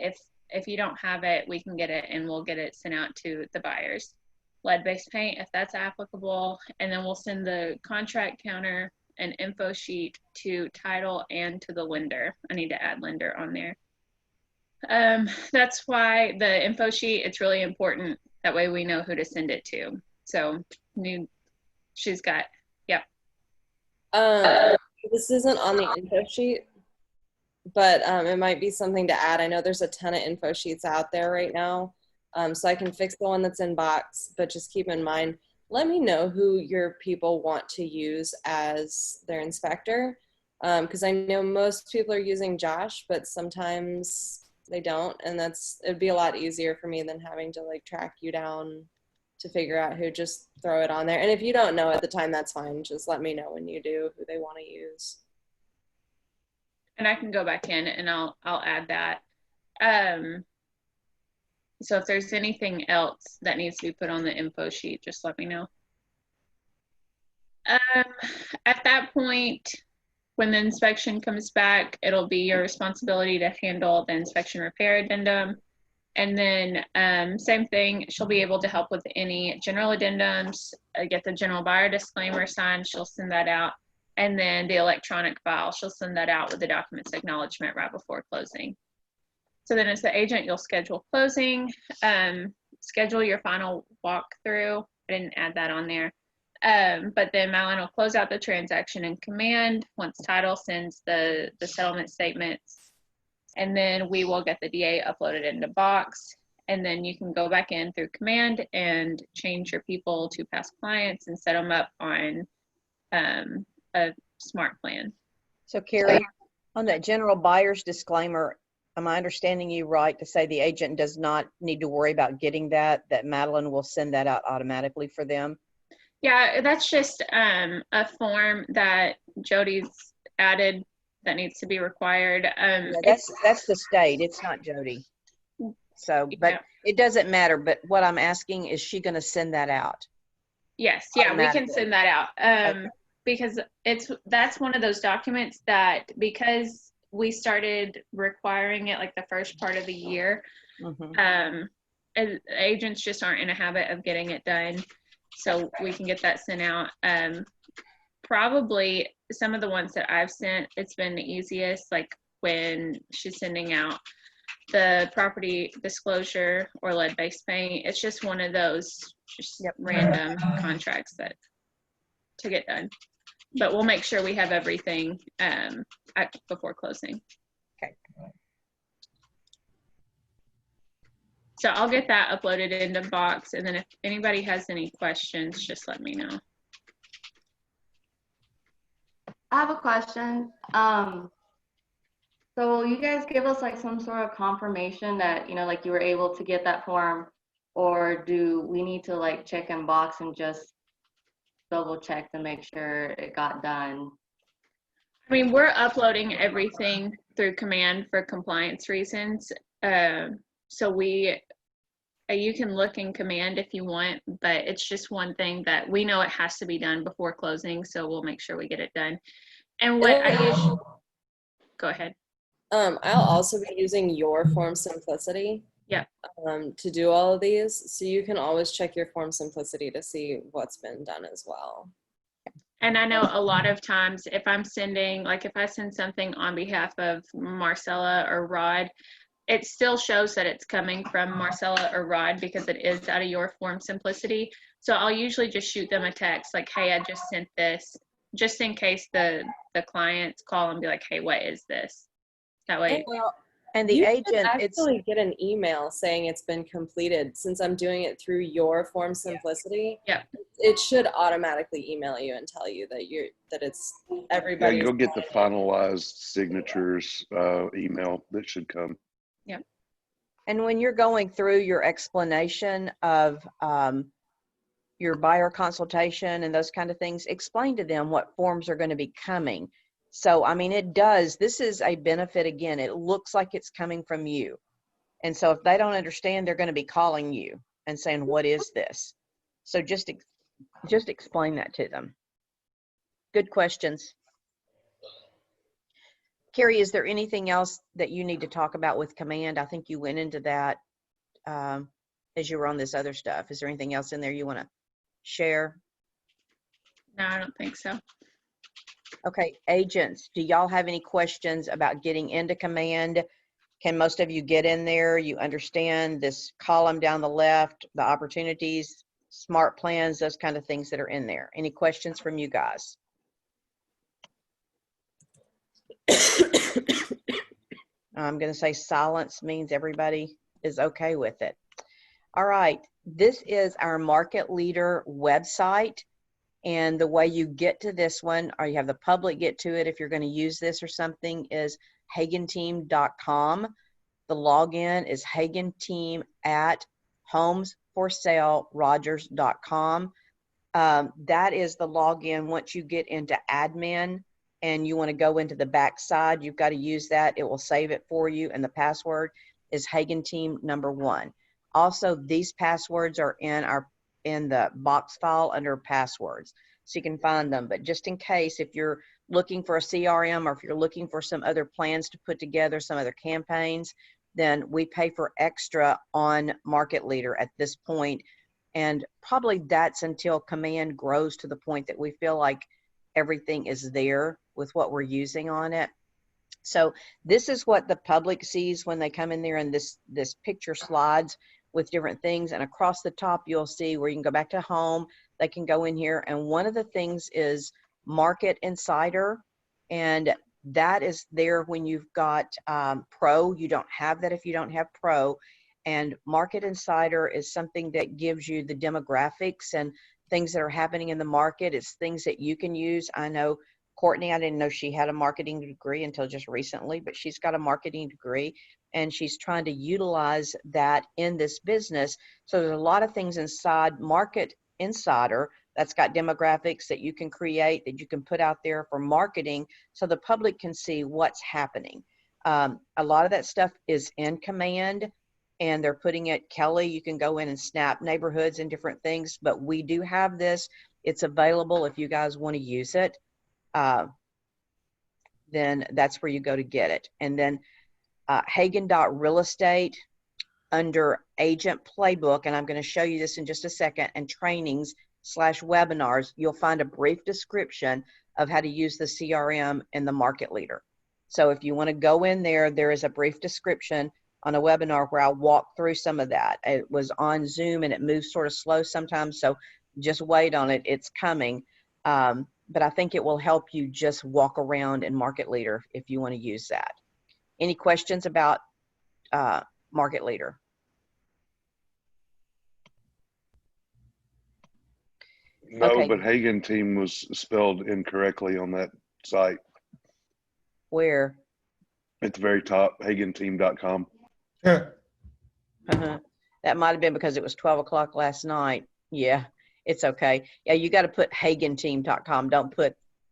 if you don't have it, we can get it and we'll get it sent out to the buyers. Lead-based paint, if that's applicable, and then we'll send the contract counter an info sheet to title and to the lender. I need to add lender on there. That's why the info sheet, it's really important. That way we know who to send it to. So she's got, This isn't on the info sheet, but it might be something to add. I know there's a ton of info sheets out there right now. So I can fix the one that's in Box, but just keep in mind, let me know who your people want to use as their inspector. Because I know most people are using Josh, but sometimes they don't. And it'd be a lot easier for me than having to like track you down to figure out who. Just throw it on there. And if you don't know at the time, that's fine. Just let me know when you do who they want to use. and I can go back in and I'll add that. So if there's anything else that needs to be put on the info sheet, just let me know. At that point, when the inspection comes back, it'll be your responsibility to handle the inspection repair addendum. And then same thing, she'll be able to help with any general addendums, get the general buyer disclaimer signed, she'll send that out. And then the electronic file, she'll send that out with the documents acknowledgement right before closing. So then as the agent, you'll schedule closing, schedule your final walkthrough. I didn't add that on there. But then Malin will close out the transaction in Command once title sends the settlement statements. And then we will get the DA uploaded into Box. And then you can go back in through Command and change your people to past clients and set them up on a smart plan. So Carrie, on that general buyer's disclaimer, am I understanding you right to say the agent does not need to worry about getting that Madeline will send that out automatically for them? Yeah, that's just a form that Jody's added that needs to be required. Yeah, that's the state. It's not Jody. So, but yeah. It doesn't matter. But what I'm asking, is she going to send that out? Yes, yeah, we can send that out. Okay. Because that's one of those documents that, because we started requiring it like the first part of the year, agents just aren't in a habit of getting it done. So we can get that sent out. Probably some of the ones that I've sent, it's been the easiest, like when she's sending out the property disclosure or lead-based paint. It's just one of those just random contracts that to get done. But we'll make sure we have everything before closing. Okay. So I'll get that uploaded into Box, and then if anybody has any questions, just let me know. I have a question. So will you guys give us like some sort of confirmation that, you know, like you were able to get that form, or do we need to like check in Box and just double check to make sure it got done? I mean, we're uploading everything through Command for compliance reasons. So you can look in Command if you want, but it's just one thing that we know it has to be done before closing, so we'll make sure we get it done. And what I usually, go ahead. I'll also be using your Form Simplicity. Yeah. To do all of these, so you can always check your Form Simplicity to see what's been done as well. And I know a lot of times if I'm sending, like if I send something on behalf of Marcella or Rod, it still shows that it's coming from Marcella or Rod because it is out of your Form Simplicity. So I'll usually just shoot them a text like, hey, I just sent this, just in case the clients call and be like, hey, what is this? That way. And the agent, actually get an email saying it's been completed. Since I'm doing it through your Form Simplicity, it should automatically email you and tell you that it's everybody. Yeah, you'll get the finalized signatures email that should come. Yeah. And when you're going through your explanation of your buyer consultation and those kind of things, explain to them what forms are going to be coming. So, I mean, this is a benefit. Again, it looks like it's coming from you. And so if they don't understand, they're going to be calling you and saying, what is this? So just explain that to them. Good questions. Carrie, is there anything else that you need to talk about with Command? I think you went into that as you were on this other stuff. Is there anything else in there you want to share? No, I don't think so. Okay, agents, do y'all have any questions about getting into Command? Can most of you get in there? You understand this column down the left, the opportunities, smart plans, those kind of things that are in there. Any questions from you guys? I'm going to say silence means everybody is okay with it. All right, this is our market leader website. And the way you get to this one, or you have the public get to it if you're going to use this or something, is hagenteam.com. The login is hagenteam@homesforsalerogers.com. That is the login. Once you get into admin and you want to go into the back side, you've got to use that. It will save it for you. And the password is hagenteam1. Also, these passwords are in the box file under passwords, so you can find them. But just in case, if you're looking for a CRM or if you're looking for some other plans to put together, some other campaigns, then we pay for extra on Market Leader at this point. And probably that's until Command grows to the point that we feel like everything is there with what we're using on it. So this is what the public sees when they come in there, and this picture slides with different things. And across the top, you'll see where you can go back to home. They can go in here. And one of the things is Market Insider. And that is there when you've got Pro. You don't have that if you don't have Pro. And Market Insider is something that gives you the demographics and things that are happening in the market. It's things that you can use. I know Courtney, I didn't know she had a marketing degree until just recently, but she's got a marketing degree and she's trying to utilize that in this business. So there's a lot of things inside Market Insider that's got demographics that you can create, that you can put out there for marketing so the public can see what's happening. A lot of that stuff is in Command, and they're putting it, Kelly, you can go in and snap neighborhoods and different things, but we do have this. It's available if you guys want to use it. Then that's where you go to get it. And then Hagen.real estate under agent playbook, and I'm going to show you this in just a second, and trainings/webinars, you'll find a brief description of how to use the CRM in the Market Leader. So if you want to go in there, there is a brief description on a webinar where I'll walk through some of that. It was on Zoom and it moves sort of slow sometimes, so just wait on it. It's coming. But I think it will help you just walk around in Market Leader if you want to use that. Any questions about Market Leader? No, Okay. but Hagen Team was spelled incorrectly on that site. Where? At the very top, hagenteam.com. Yeah. That might have been because it was 12 o'clock last night. Yeah, it's okay. Yeah, you got to put hagenteam.com. Don't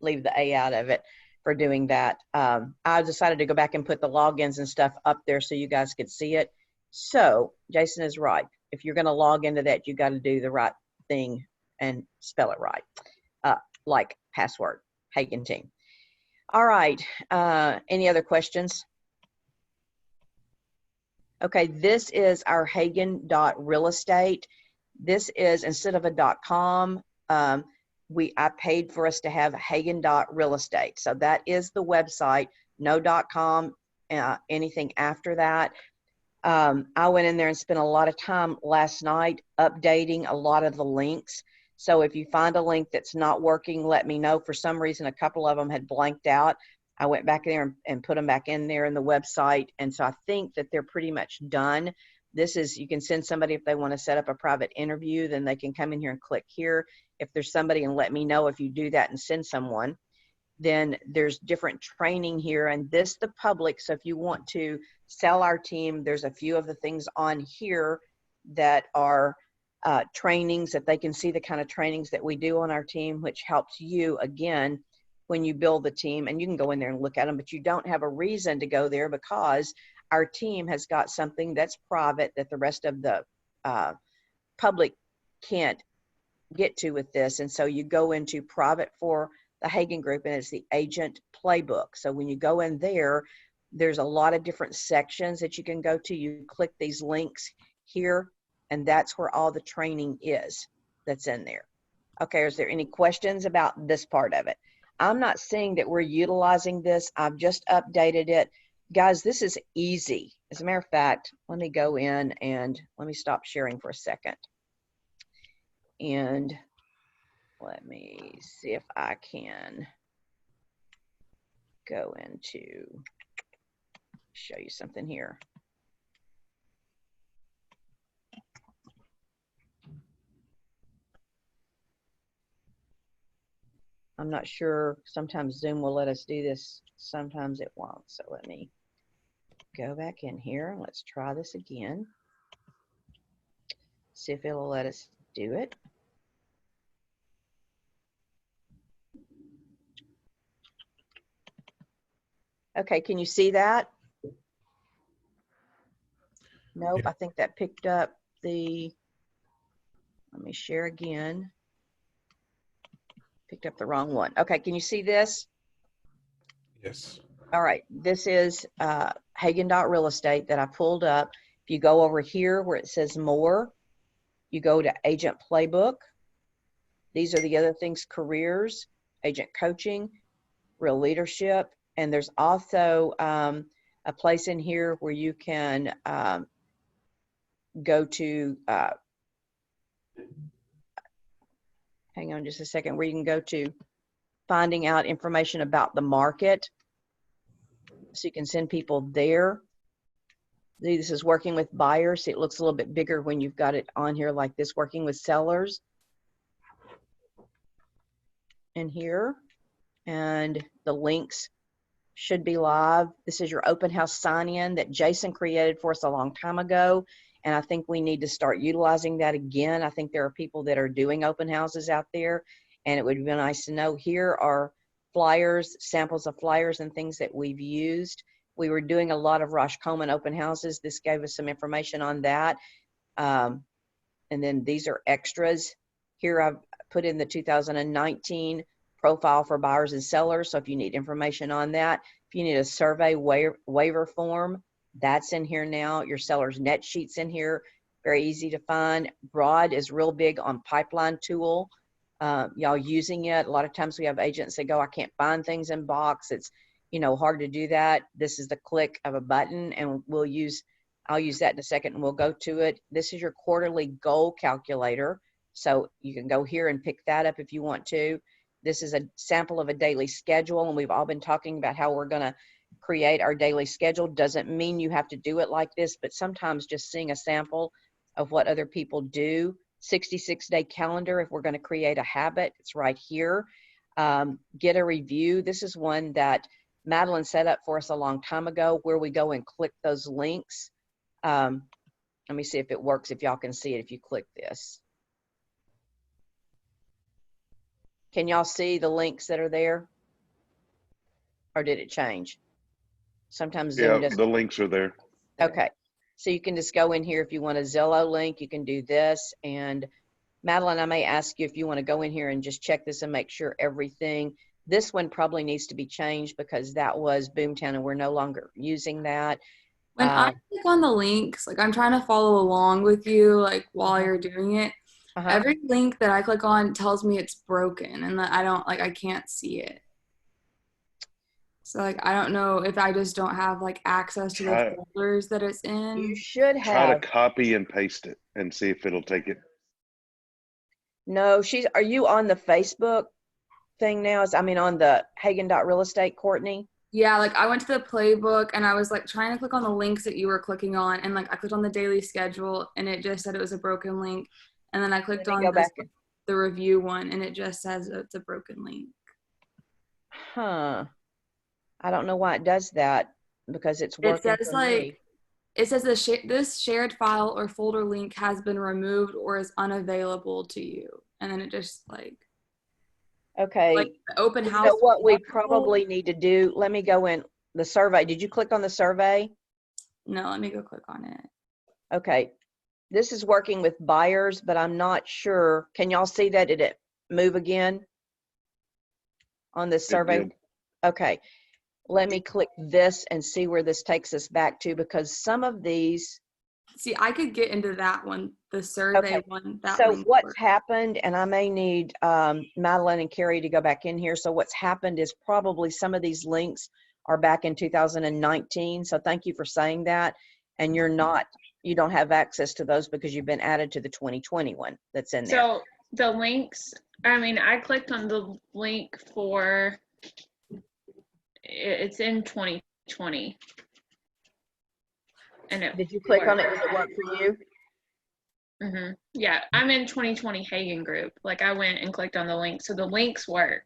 leave the A out of it for doing that. I decided to go back and put the logins and stuff up there so you guys could see it. So Jason is right. If you're going to log into that, you got to do the right thing and spell it right, like password, Hagen Team. All right. Any other questions? Okay, this is our Hagen.real estate. This is, instead of a .com, I paid for us to have Hagen.real estate. So that is the website, no .com, anything after that. I went in there and spent a lot of time last night updating a lot of the links. So if you find a link that's not working, let me know. For some reason, a couple of them had blanked out. I went back there and put them back in there in the website. And so I think that they're pretty much done. This is, you can send somebody if they want to set up a private interview, then they can come in here and click here. If there's somebody, and let me know if you do that and send someone. Then there's different training here, and this the public. So if you want to sell our team, there's a few of the things on here that are trainings that they can see the kind of trainings that we do on our team, which helps you again when you build the team. And you can go in there and look at them, but you don't have a reason to go there because our team has got something that's private that the rest of the public can't get to with this. And so you go into private for the Hagen Group, and it's the agent playbook. So when you go in there, there's a lot of different sections that you can go to. You click these links here, and that's where all the training is that's in there. Okay, is there any questions about this part of it? I'm not saying that we're utilizing this. I've just updated it. Guys, this is easy. As a matter of fact, let me go in and let me stop sharing for a second. And let me see if I can go into, show you something here. I'm not sure, sometimes Zoom will let us do this, sometimes it won't. So let me go back in here and let's try this again. See if it'll let us do it. Okay, can you see that? Nope, Yeah. I think that picked up the, let me share again. Picked up the wrong one. Okay, can you see this? Yes. All right, this is Hagen Dot Real Estate that I pulled up. If you go over here where it says more, you go to Agent Playbook. These are the other things: careers, agent coaching, real leadership, and there's also a place in here where you can go to, hang on just a second, where you can go to finding out information about the market. So you can send people there. This is working with buyers. It looks a little bit bigger when you've got it on here like this, working with sellers. In here, and the links should be live. This is your open house sign-in that Jason created for us a long time ago, and I think we need to start utilizing that again. I think there are people that are doing open houses out there, and it would be nice to know. Here are flyers, samples of flyers and things that we've used. We were doing a lot of Rosh Coleman open houses. This gave us some information on that. And then these are extras. Here I've put in the 2019 profile for buyers and sellers. So if you need information on that, if you need a survey waiver form, that's in here now. Your seller's net sheet's in here, very easy to find. Broad is real big on Pipeline Tool. Y'all using it. A lot of times we have agents that go, I can't find things in Box. It's, you know, hard to do that. This is the click of a button, and I'll use that in a second and we'll go to it. This is your quarterly goal calculator. So you can go here and pick that up if you want to. This is a sample of a daily schedule, and we've all been talking about how we're going to create our daily schedule. Doesn't mean you have to do it like this, but sometimes just seeing a sample of what other people do. 66-day calendar, if we're going to create a habit, it's right here. Get a review. This is one that Madeline set up for us a long time ago, where we go and click those links. Let me see if it works, if y'all can see it if you click this. Can y'all see the links that are there? Or did it change? Sometimes Zoom Yeah, doesn't. the links are there. Okay, so you can just go in here. If you want a Zillow link, you can do this. And Madeline, I may ask you if you want to go in here and just check this and make sure everything. This one probably needs to be changed because that was Boomtown and we're no longer using that. When I click on the links, like I'm trying to follow along with you, like while you're doing it, every link that I click on tells me it's broken and that I can't see it. So like, I don't know if I just don't have like access to the folders that it's in. You should have. Try to copy and paste it and see if it'll take it. No, are you on the Facebook thing now? On the Hagen Dot Real Estate, Courtney? Yeah, like I went to the playbook and I was like trying to click on the links that you were clicking on, and like I clicked on the daily schedule and it just said it was a broken link. And then I clicked on the review one and it just says it's a broken link. Huh. I don't know why it does that, because it's working. It says like, it says this shared file or folder link has been removed or is unavailable to you. And then it just like. Okay. Like the open house. You know what we probably need to do? Let me go in the survey. Did you click on the survey? No, let me go click on it. Okay. This is working with buyers, but I'm not sure. Can y'all see that? Did it move again on this survey? Okay. Let me click this and see where this takes us back to, because some of these. See, I could get into that one, the survey one. So what's happened, and I may need Madeline and Carrie to go back in here. So what's happened is probably some of these links are back in 2019. So thank you for saying that. And you don't have access to those because you've been added to the 2021 that's in there. So The links, I mean, I clicked on the link for, it's in 2020. And it Did you click on it? worked. Did it work for you? Yeah, I'm in 2020 Hagen group. Like I went and clicked on the link. So the links work.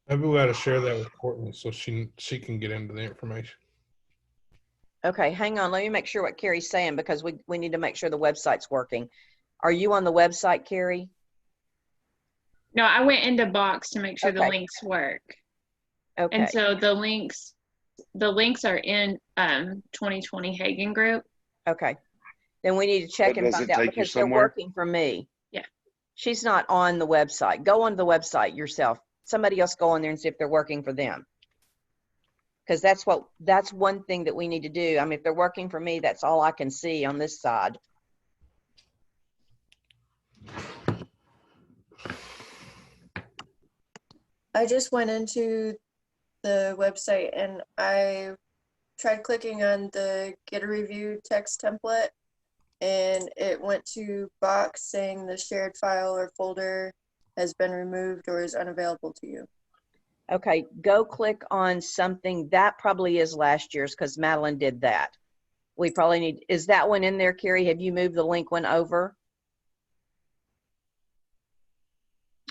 Maybe we ought to share that with Courtney so she can get into the information. Okay, hang on. Let me make sure what Carrie's saying because we need to make sure the website's working. Are you on the website, Carrie? No, I went into Box to make sure the Okay. links work. Okay. And so the links are in 2020 Hagen group. Okay. Then we need to check But and does find it out take you because they're somewhere? working for me. Yeah. She's not on the website. Go on the website yourself. Somebody else go on there and see if they're working for them. Because that's one thing that we need to do. I mean, if they're working for me, that's all I can see on this side. I just went into the website and I tried clicking on the get a review text template and it went to Box saying the shared file or folder has been removed or is unavailable to you. Okay, go click on something. That probably is last year's because Madeline did that. We probably need, is that one in there, Carrie? Have you moved the link one over?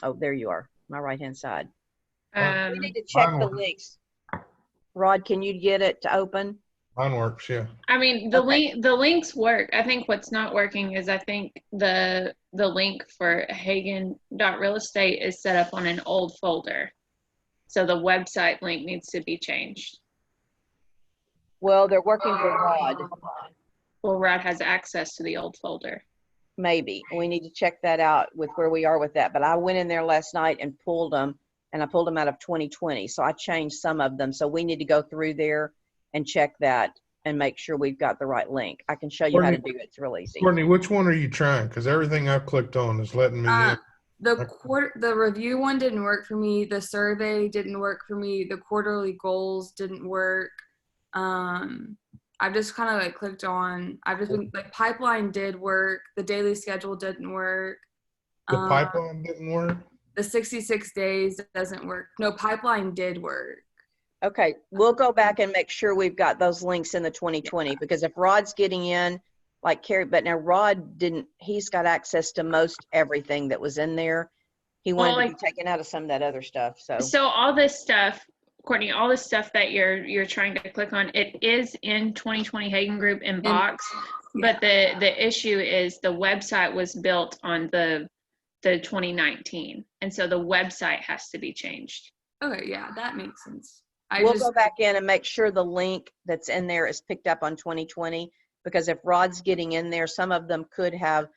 Oh, there you are, my right-hand side. We need to check Mine the works. links. Rod, can you get it to open? Mine works, yeah. I mean, the links work. I think what's not working is I think the link for Hagen.real estate is set up on an old folder. So the website link needs to be changed. Well, they're working for Rod. Well, Rod has access to the old folder. Maybe. We need to check that out with where we are with that. But I went in there last night and pulled them, and I pulled them out of 2020. So I changed some of them. So we need to go through there and check that and make sure we've got the right link. I can show you how to do it. It's real easy. Courtney, which one are you trying? Because everything I've clicked on is letting me in. The review one didn't work for me. The survey didn't work for me. The quarterly goals didn't work. I've just kind of like clicked on. I've just been like pipeline did work. The daily schedule didn't work. The pipeline didn't work? The 66 days doesn't work. No, pipeline did work. Okay, we'll go back and make sure we've got those links in the 2020 because if Rod's getting in, like Carrie, but now Rod didn't, he's got access to most everything that was in there. He wanted to be taken out of some of that other stuff. So all this stuff, Courtney, all this stuff that you're trying to click on, it is in 2020 Hagen group in Box, but the issue is the website was built on the 2019, and so the website has to be changed. Okay, yeah, that makes sense. We'll go back in and make sure the link that's in there is picked up on 2020 because if Rod's getting in there, some of them could have,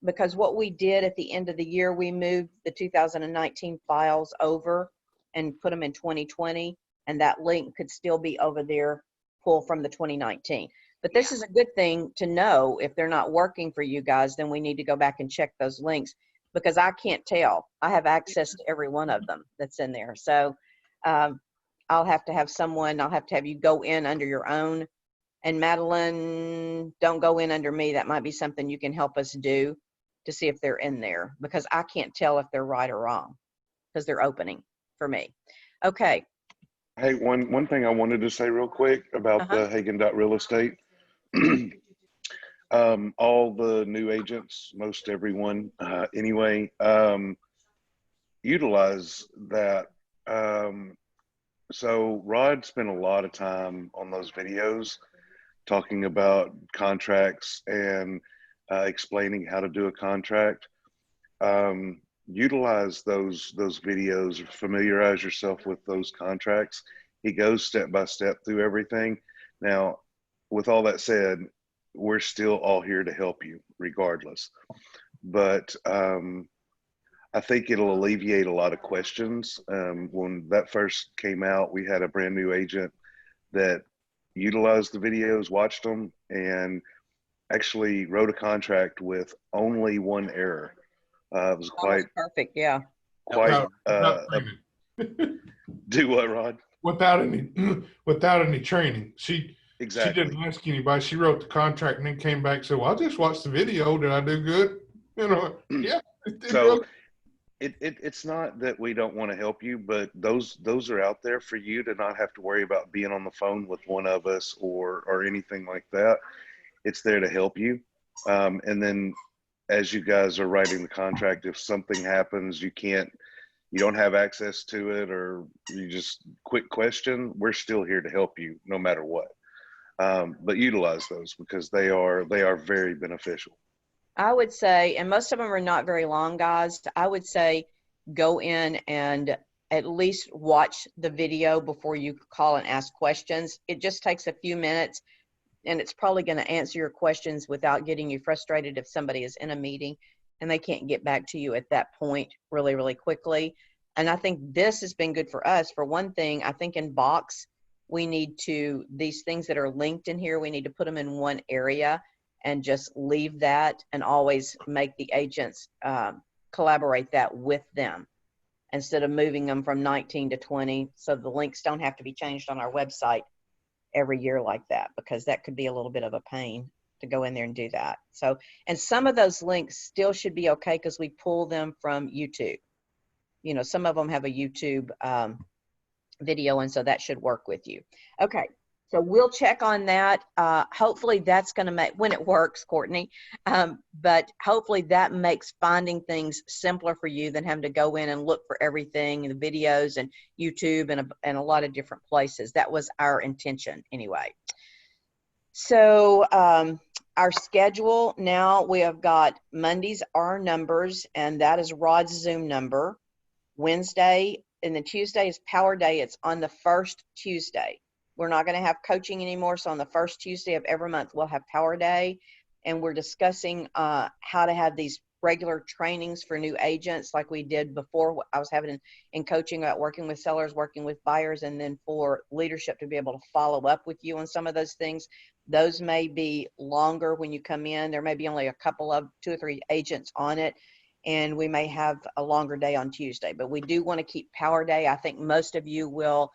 because what we did at the end of the year, we moved the 2019 files over and put them in 2020, and that link could still be over there, pull from the 2019. But this is a good thing to know. If they're not working for you guys, then we need to go back and check those links because I can't tell. I have access to every one of them that's in there. So I'll have to have someone, I'll have to have you go in under your own. And Madeline, don't go in under me. That might be something you can help us do to see if they're in there because I can't tell if they're right or wrong because they're opening for me. Okay. Hey, one thing I wanted to say real quick about the Hagen.real estate. All the new agents, most everyone anyway, utilize that. So Rod spent a lot of time on those videos talking about contracts and explaining how to do a contract. Utilize those videos, familiarize yourself with those contracts. He goes step by step through everything. Now, with all that said, we're still all here to help you regardless. But I think it'll alleviate a lot of questions. When that first came out, we had a brand new agent that utilized the videos, watched them, and actually wrote a contract with only one error. It was quite perfect. Yeah. Quite. Do what, Rod? Without any training. She Exactly. She didn't ask anybody. She wrote the contract and then came back and said, well, I just watched the video. Did I do good? You know, yeah. So it's not that we don't want to help you, but those are out there for you to not have to worry about being on the phone with one of us or anything like that. It's there to help you. And then as you guys are writing the contract, if something happens, you don't have access to it, or you just quick question, we're still here to help you no matter what. But utilize those because they are very beneficial. I would say, and most of them are not very long, guys. I would say go in and at least watch the video before you call and ask questions. It just takes a few minutes, and it's probably going to answer your questions without getting you frustrated if somebody is in a meeting and they can't get back to you at that point really, really quickly. And I think this has been good for us. For one thing, I think in Box, these things that are linked in here, we need to put them in one area and just leave that, and always make the agents collaborate that with them instead of moving them from 19 to 20. So the links don't have to be changed on our website every year like that, because that could be a little bit of a pain to go in there and do that. So, and some of those links still should be okay because we pull them from YouTube. You know, some of them have a YouTube video, and so that should work with you. Okay. So we'll check on that. Hopefully that's going to make, when it works, Courtney, but hopefully that makes finding things simpler for you than having to go in and look for everything in the videos and YouTube and a lot of different places. That was our intention anyway. So our schedule now, we have got Mondays are numbers, and that is Rod's Zoom number. Wednesday and then Tuesday is Power Day. It's on the first Tuesday. We're not going to have coaching anymore. So on the first Tuesday of every month, we'll have Power Day. And we're discussing how to have these regular trainings for new agents like we did before. I was having in coaching about working with sellers, working with buyers, and then for leadership to be able to follow up with you on some of those things. Those may be longer when you come in. There may be only a couple of 2 or 3 agents on it. And we may have a longer day on Tuesday. But we do want to keep Power Day. I think most of you will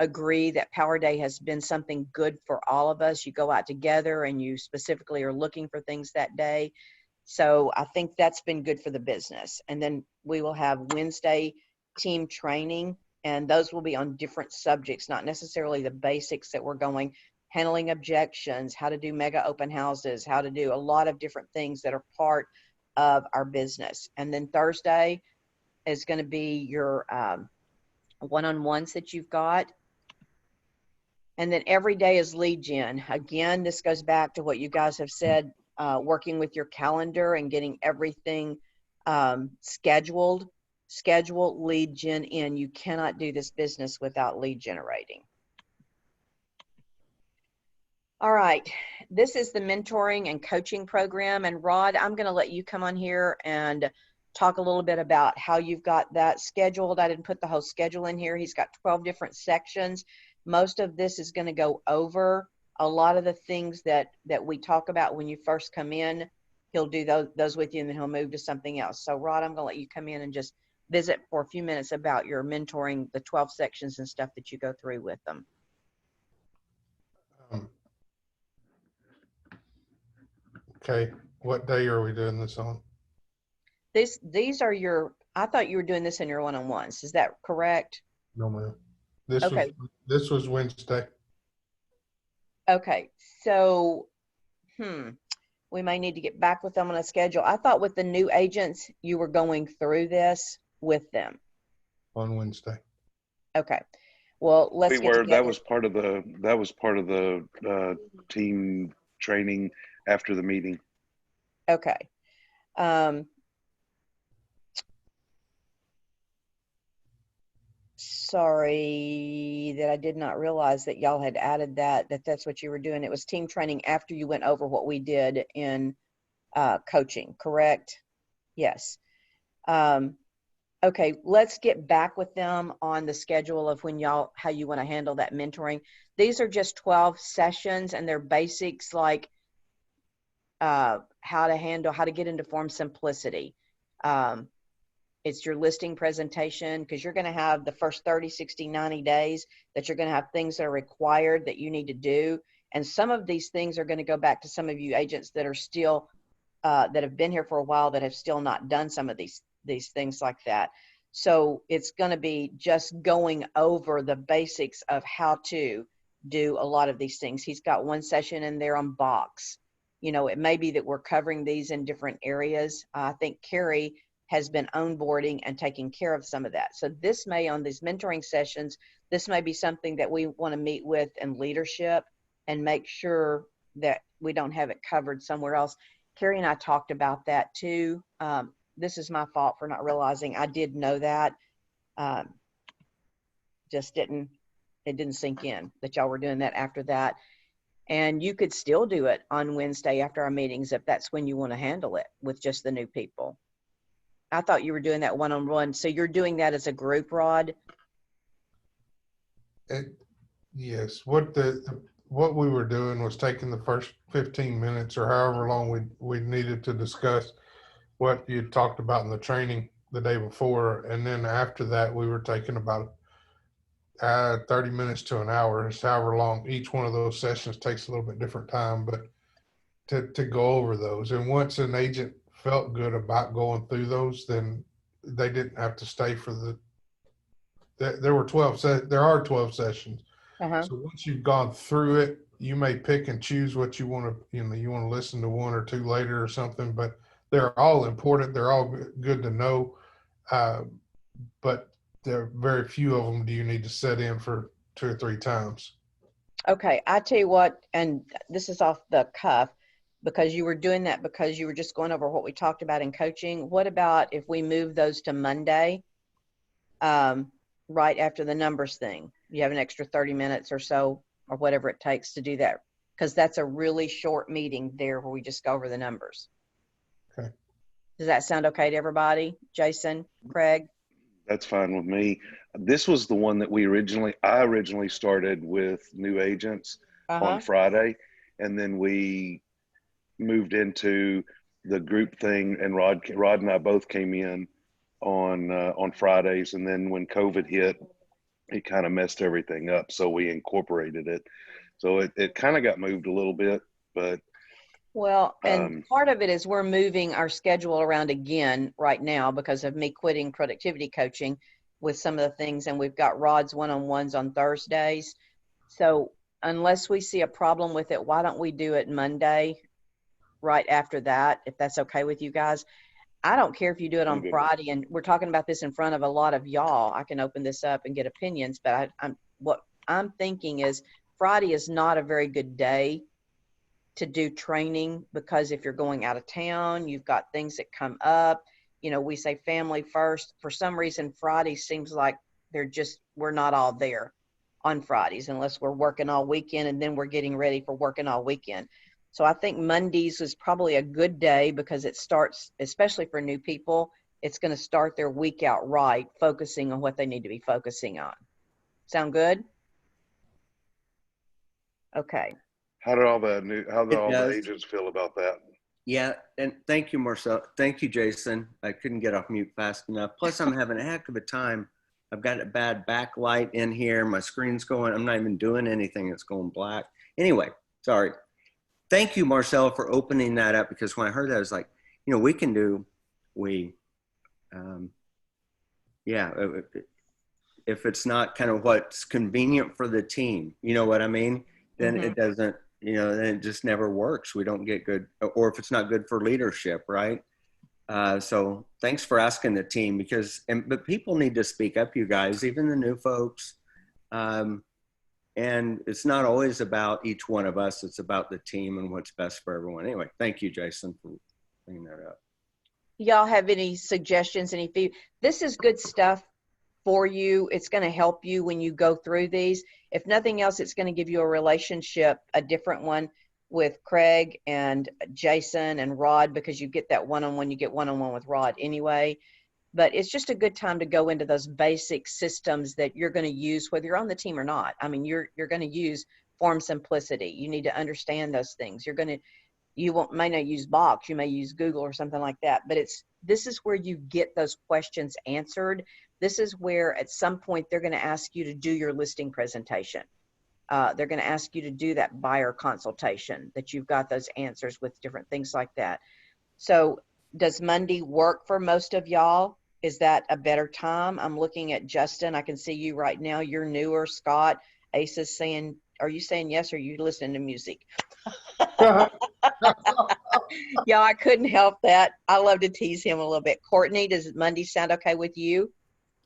agree that Power Day has been something good for all of us. You go out together and you specifically are looking for things that day. So I think that's been good for the business. And then we will have Wednesday team training, and those will be on different subjects, not necessarily the basics that we're going, handling objections, how to do mega open houses, how to do a lot of different things that are part of our business. And then Thursday is going to be your one-on-ones that you've got. And then every day is lead gen. Again, this goes back to what you guys have said, working with your calendar and getting everything scheduled. Schedule lead gen in. You cannot do this business without lead generating. All right, this is the mentoring and coaching program. And Rod, I'm going to let you come on here and talk a little bit about how you've got that scheduled. I didn't put the whole schedule in here. He's got 12 different sections. Most of this is going to go over a lot of the things that we talk about when you first come in. He'll do those with you, and then he'll move to something else. So Rod, I'm going to let you come in and just visit for a few minutes about your mentoring, the 12 sections and stuff that you go through with them. Okay, what day are we doing this on? These are your, I thought you were doing this in your one-on-ones. Is that correct? No, ma'am. This was Wednesday. Okay, so we may need to get back with them on a schedule. I thought with the new agents, you were going through this with them. On Wednesday. Okay. Well, let's get together. That was part of the team training after the meeting. Okay. Sorry that I did not realize that y'all had added that's what you were doing. It was team training after you went over what we did in coaching, correct? Yes. Okay, let's get back with them on the schedule of how you want to handle that mentoring. These are just 12 sessions, and they're basics like how to get into form simplicity. It's your listing presentation, because you're going to have the first 30, 60, 90 days that you're going to have things that are required that you need to do. And some of these things are going to go back to some of you agents that are still that have been here for a while that have still not done some of these things like that. So it's going to be just going over the basics of how to do a lot of these things. He's got one session in there on box. You know, it may be that we're covering these in different areas. I think Carrie has been onboarding and taking care of some of that. So this may, on these mentoring sessions, this may be something that we want to meet with in leadership and make sure that we don't have it covered somewhere else. Carrie and I talked about that too. This is my fault for not realizing. I did know that. Just it didn't sink in that y'all were doing that after that. And you could still do it on Wednesday after our meetings if that's when you want to handle it with just the new people. I thought you were doing that one-on-one. So you're doing that as a group, Rod? Yes. What we were doing was taking the first 15 minutes or however long we needed to discuss what you talked about in the training the day before. And then after that, we were taking about 30 minutes to an hour, is however long each one of those sessions takes. A little bit different time, but to go over those. And once an agent felt good about going through those, then they didn't have to stay for there are 12 sessions. So once you've gone through it, you may pick and choose what you want to, you want to listen to one or two later or something, but they're all important. They're all good to know. But there are very few of them do you need to set in for 2 or 3 times. Okay. I tell you what, and this is off the cuff, because you were doing that because you were just going over what we talked about in coaching. What about if we move those to Monday, right after the numbers thing? You have an extra 30 minutes or so, or whatever it takes to do that, because that's a really short meeting there where we just go over the numbers. Okay. Does that sound okay to everybody? Jason, Craig? That's fine with me. This was the one that I originally started with new agents on Friday, and then we moved into the group thing, and Rod and I both came in on Fridays, and then when COVID hit, it kind of messed everything up, so we incorporated it. So it kind of got moved a little bit, but well, and part of it is we're moving our schedule around again right now because of me quitting productivity coaching with some of the things, and we've got Rod's one-on-ones on Thursdays. So unless we see a problem with it, why don't we do it Monday right after that, if that's okay with you guys? I don't care if you do it on Friday, and we're talking about this in front of a lot of y'all. I can open this up and get opinions, but what I'm thinking is Friday is not a very good day to do training, because if you're going out of town, you've got things that come up. We say family first. For some reason, Friday seems like we're not all there on Fridays unless we're working all weekend, and then we're getting ready for working all weekend. So I think Mondays is probably a good day because it starts, especially for new people, it's going to start their week out right, focusing on what they need to be focusing on. Sound good? Okay. How did all the agents feel about that? Yeah, and thank you, Marcel. Thank you, Jason. I couldn't get off mute fast enough. Plus, I'm having a heck of a time. I've got a bad backlight in here. My screen's going. I'm not even doing anything. It's going black. Anyway, sorry. Thank you, Marcel, for opening that up, because when I heard that, I was like, if it's not kind of what's convenient for the team, you know what I mean? Then it doesn't, then it just never works. We don't get good, or if it's not good for leadership, right? So thanks for asking the team, but people need to speak up, you guys, even the new folks. And it's not always about each one of us. It's about the team and what's best for everyone. Anyway, thank you, Jason, for bringing that up. Y'all have any suggestions, any feedback? This is good stuff for you. It's going to help you when you go through these. If nothing else, it's going to give you a relationship, a different one with Craig and Jason and Rod, because you get that one-on-one, you get one-on-one with Rod anyway. But it's just a good time to go into those basic systems that you're going to use, whether you're on the team or not. I mean, you're going to use Form Simplicity. You need to understand those things. May not use Box, you may use Google or something like that. But this is where you get those questions answered. This is where at some point they're going to ask you to do your listing presentation. They're going to ask you to do that buyer consultation, that you've got those answers with different things like that. So does Monday work for most of y'all? Is that a better time? I'm looking at Justin. I can see you right now. You're newer. Scott, Ace is saying, are you saying yes or are you listening to music? Yeah, I couldn't help that. I love to tease him a little bit. Courtney, does Monday sound okay with you?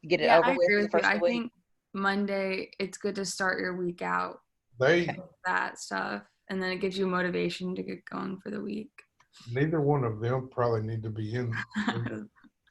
Get it Yeah, over I with agree the with you. first I of the week? think Monday, it's good to start your week out They, with that stuff, and then it gives you motivation to get going for the week. neither one of them probably need to be in the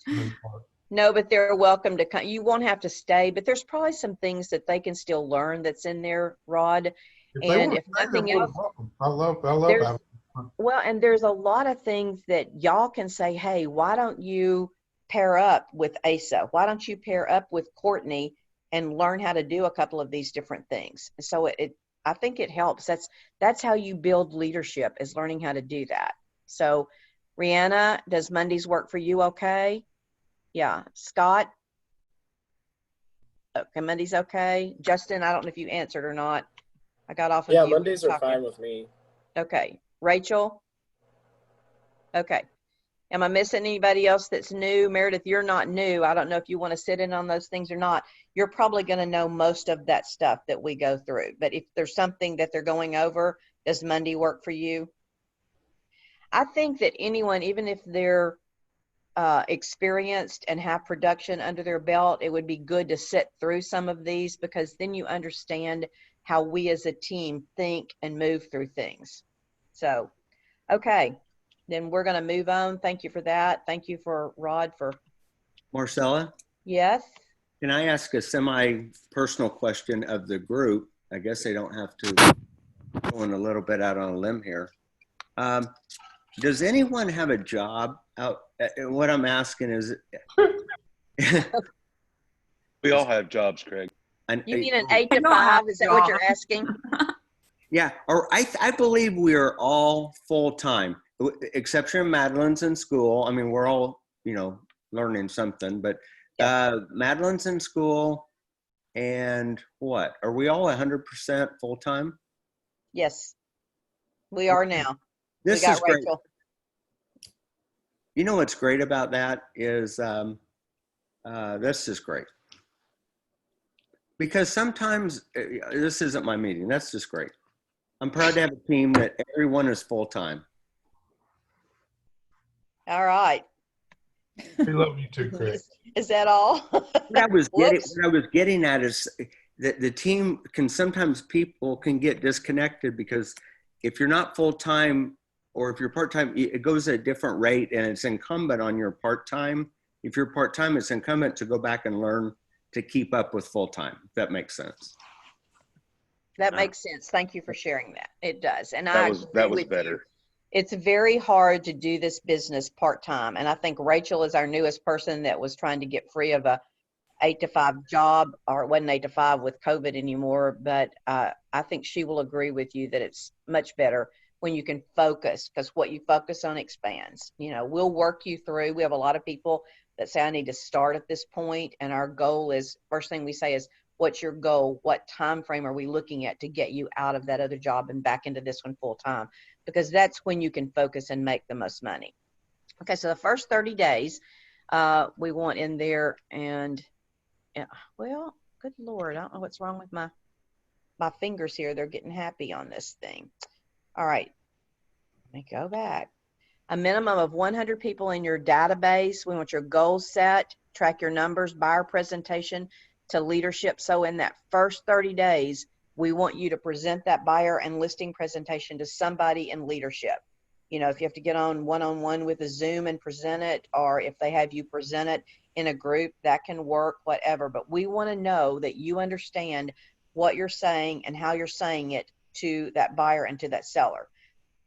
new part. No, but they're welcome to come. You won't have to stay, but there's probably some things that they can still learn that's in there, Rod. If they And want if to stay, they're nothing more else, than welcome. I love there's, having fun. well, and there's a lot of things that y'all can say, hey, why don't you pair up with Asa? Why don't you pair up with Courtney and learn how to do a couple of these different things? So I think it helps. That's how you build leadership, is learning how to do that. So Rihanna, does Mondays work for you okay? Yeah. Scott? Okay, Mondays okay. Justin, I don't know if you answered or not. I got off of Yeah, you. Mondays are talking. fine with me. Okay. Rachel? Okay. Am I missing anybody else that's new? Meredith, you're not new. I don't know if you want to sit in on those things or not. You're probably going to know most of that stuff that we go through. But if there's something that they're going over, does Monday work for you? I think that anyone, even if they're experienced and have production under their belt, it would be good to sit through some of these, because then you understand how we as a team think and move through things. So, okay, then we're going to move on. Thank you for that. Thank you for Rod for. Marcella, Yes. can I ask a semi-personal question of the group? I guess they don't have to go in a little bit out on a limb here. Does anyone have a job out? What I'm asking is, We all have jobs, Craig. You mean an 8 I to don't have 5? a Is that what job. you're asking? yeah, or I believe we are all full-time, exception of Madeline's in school. I mean, we're all, learning something, but Madeline's in school, and what? Are we all 100% full-time? Yes, we are now. This we got is great. Rachel. You know what's great about that is this is great. Because sometimes, this isn't my meeting, that's just great. I'm proud to have a team that everyone is full-time. All right. We love you too, Craig. Is that all? What I was getting at is that the team can sometimes, people can get disconnected, because if you're not full-time or if you're part-time, it goes at a different rate, and it's incumbent on your part-time. If you're part-time, it's incumbent to go back and learn to keep up with full-time, if that makes sense. That makes sense. Thank you for sharing that. It does. And That was better. You. It's very hard to do this business part-time. And I think Rachel is our newest person that was trying to get free of a 8 to 5 job, or it wasn't 8 to 5 with COVID anymore. But I think she will agree with you that it's much better when you can focus, because what you focus on expands. We'll work you through. We have a lot of people that say, I need to start at this point. And our goal is, first thing we say is, what's your goal? What time frame are we looking at to get you out of that other job and back into this one full time? Because that's when you can focus and make the most money. Okay, so the first 30 days, we want in there, and well, good Lord, I don't know what's wrong with my fingers here. They're getting happy on this thing. All right, let me go back. A minimum of 100 people in your database. We want your goals set, track your numbers, buyer presentation to leadership. So in that first 30 days, we want you to present that buyer and listing presentation to somebody in leadership. If you have to get on one-on-one with a Zoom and present it, or if they have you present it in a group, that can work, whatever. But we want to know that you understand what you're saying and how you're saying it to that buyer and to that seller.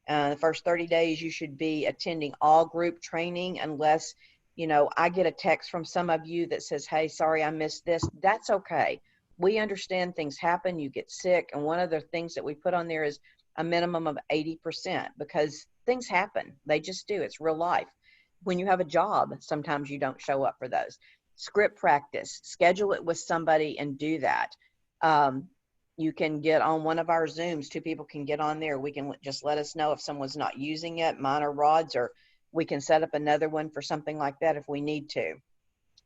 The first 30 days, you should be attending all group training, unless, I get a text from some of you that says, hey, sorry, I missed this. That's okay. We understand things happen. You get sick. And one of the things that we put on there is a minimum of 80%, because things happen. They just do. It's real life. When you have a job, sometimes you don't show up for those. Script practice, schedule it with somebody and do that. You can get on one of our Zooms. 2 people can get on there. We can just let us know if someone's not using it. Mine or Rod's are We can set up another one for something like that if we need to.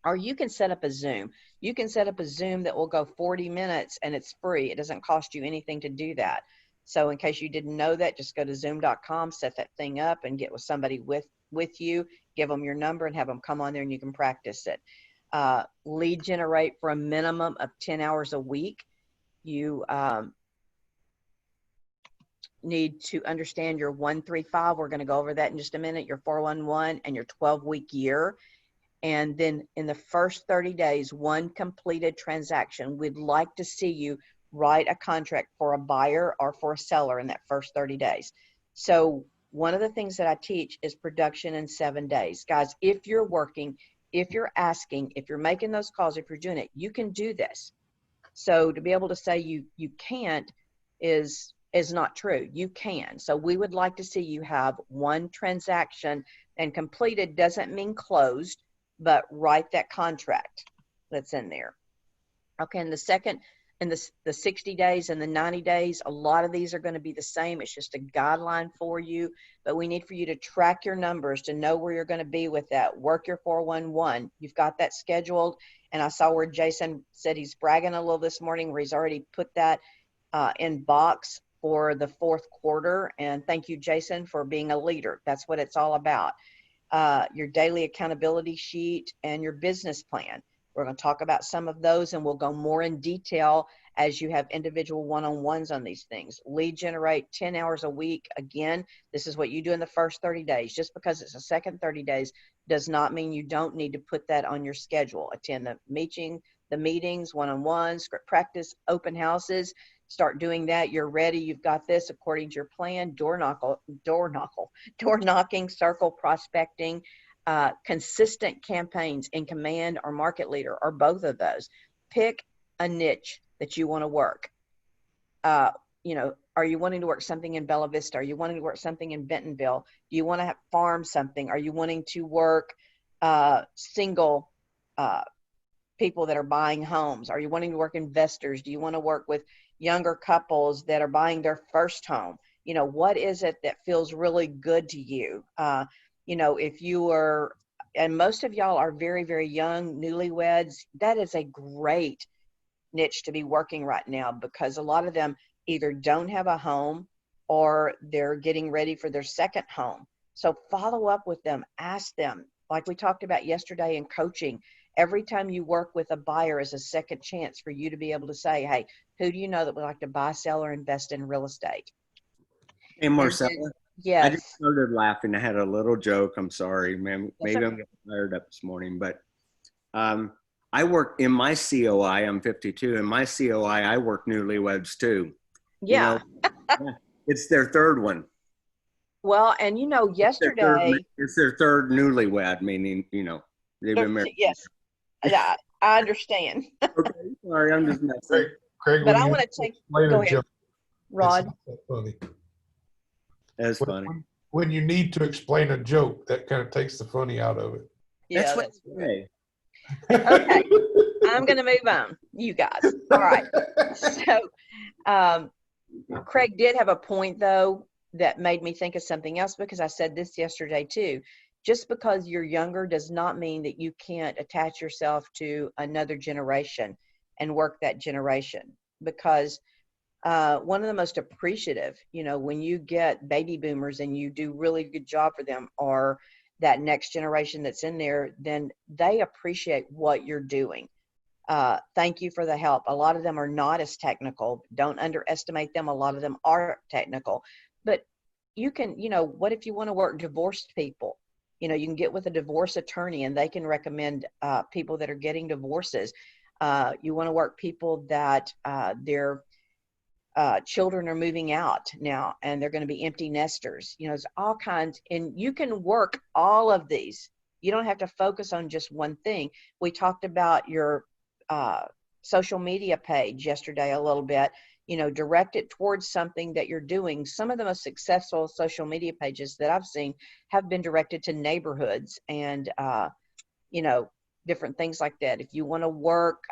Or you can set up a Zoom. You can set up a Zoom that will go 40 minutes and it's free. It doesn't cost you anything to do that. So in case you didn't know that, just go to zoom.com, set that thing up and get with somebody with you, give them your number and have them come on there and you can practice it. Lead generate for a minimum of 10 hours a week. You need to understand your 135. We're going to go over that in just a minute, your 411 and your 12-week year. And then in the first 30 days, one completed transaction. We'd like to see you write a contract for a buyer or for a seller in that first 30 days. So one of the things that I teach is production in 7 days. Guys, if you're working, if you're asking, if you're making those calls, if you're doing it, you can do this. So to be able to say you can't is not true. You can. So we would like to see you have one transaction, and completed doesn't mean closed, but write that contract that's in there. Okay, and the second, and the 60 days and the 90 days, a lot of these are going to be the same. It's just a guideline for you, but we need for you to track your numbers to know where you're going to be with that. Work your 411. You've got that scheduled, and I saw where Jason said he's bragging a little this morning where he's already put that in box for the fourth quarter, and thank you, Jason, for being a leader. That's what it's all about. Your daily accountability sheet and your business plan. We're going to talk about some of those, and we'll go more in detail as you have individual one-on-ones on these things. Lead generate 10 hours a week. Again, this is what you do in the first 30 days. Just because it's the second 30 days does not mean you don't need to put that on your schedule. Attend the meetings, one-on-ones, script practice, open houses. Start doing that. You're ready. You've got this according to your plan. Door knocking, circle prospecting, consistent campaigns in command or market leader, or both of those. Pick a niche that you want to work. Are you wanting to work something in Bella Vista? Are you wanting to work something in Bentonville? Do you want to farm something? Are you wanting to work single people that are buying homes? Are you wanting to work investors? Do you want to work with younger couples that are buying their first home? What is it that feels really good to you? If you are, and most of y'all are very, very young, newlyweds, that is a great niche to be working right now, because a lot of them either don't have a home or they're getting ready for their second home. So follow up with them, ask them, like we talked about yesterday in coaching. Every time you work with a buyer is a second chance for you to be able to say, hey, who do you know that would like to buy, sell, or invest in real estate? Hey, Marcella. Yes. I just started laughing. I had a little joke. I'm sorry, man. Maybe okay. I'm getting fired up this morning, but I work in my COI. I'm 52. In my COI, I work newlyweds too. Yeah. It's their third one. Well, and yesterday. It's their third newlywed, meaning, they've been married. Yes. Yeah, I understand. Okay, sorry, I'm just messing. Craig, But I want to take, go ahead, Rod. Funny. That's funny. When you need to explain a joke, that kind of takes the funny out of it. Yeah, that's what right. Okay, I'm going to move on, you guys. All right. So, Craig did have a point, though, that made me think of something else, because I said this yesterday, too. Just because you're younger does not mean that you can't attach yourself to another generation and work that generation. Because one of the most appreciative, when you get baby boomers and you do really good job for them, or that next generation that's in there, then they appreciate what you're doing. Thank you for the help. A lot of them are not as technical. Don't underestimate them. A lot of them are technical. But you can, what if you want to work divorced people? You can get with a divorce attorney and they can recommend people that are getting divorces. You want to work people that their children are moving out now and they're going to be empty nesters. There's all kinds, and you can work all of these. You don't have to focus on just one thing. We talked about your social media page yesterday a little bit. Direct it towards something that you're doing. Some of the most successful social media pages that I've seen have been directed to neighborhoods and, different things like that. If you want to work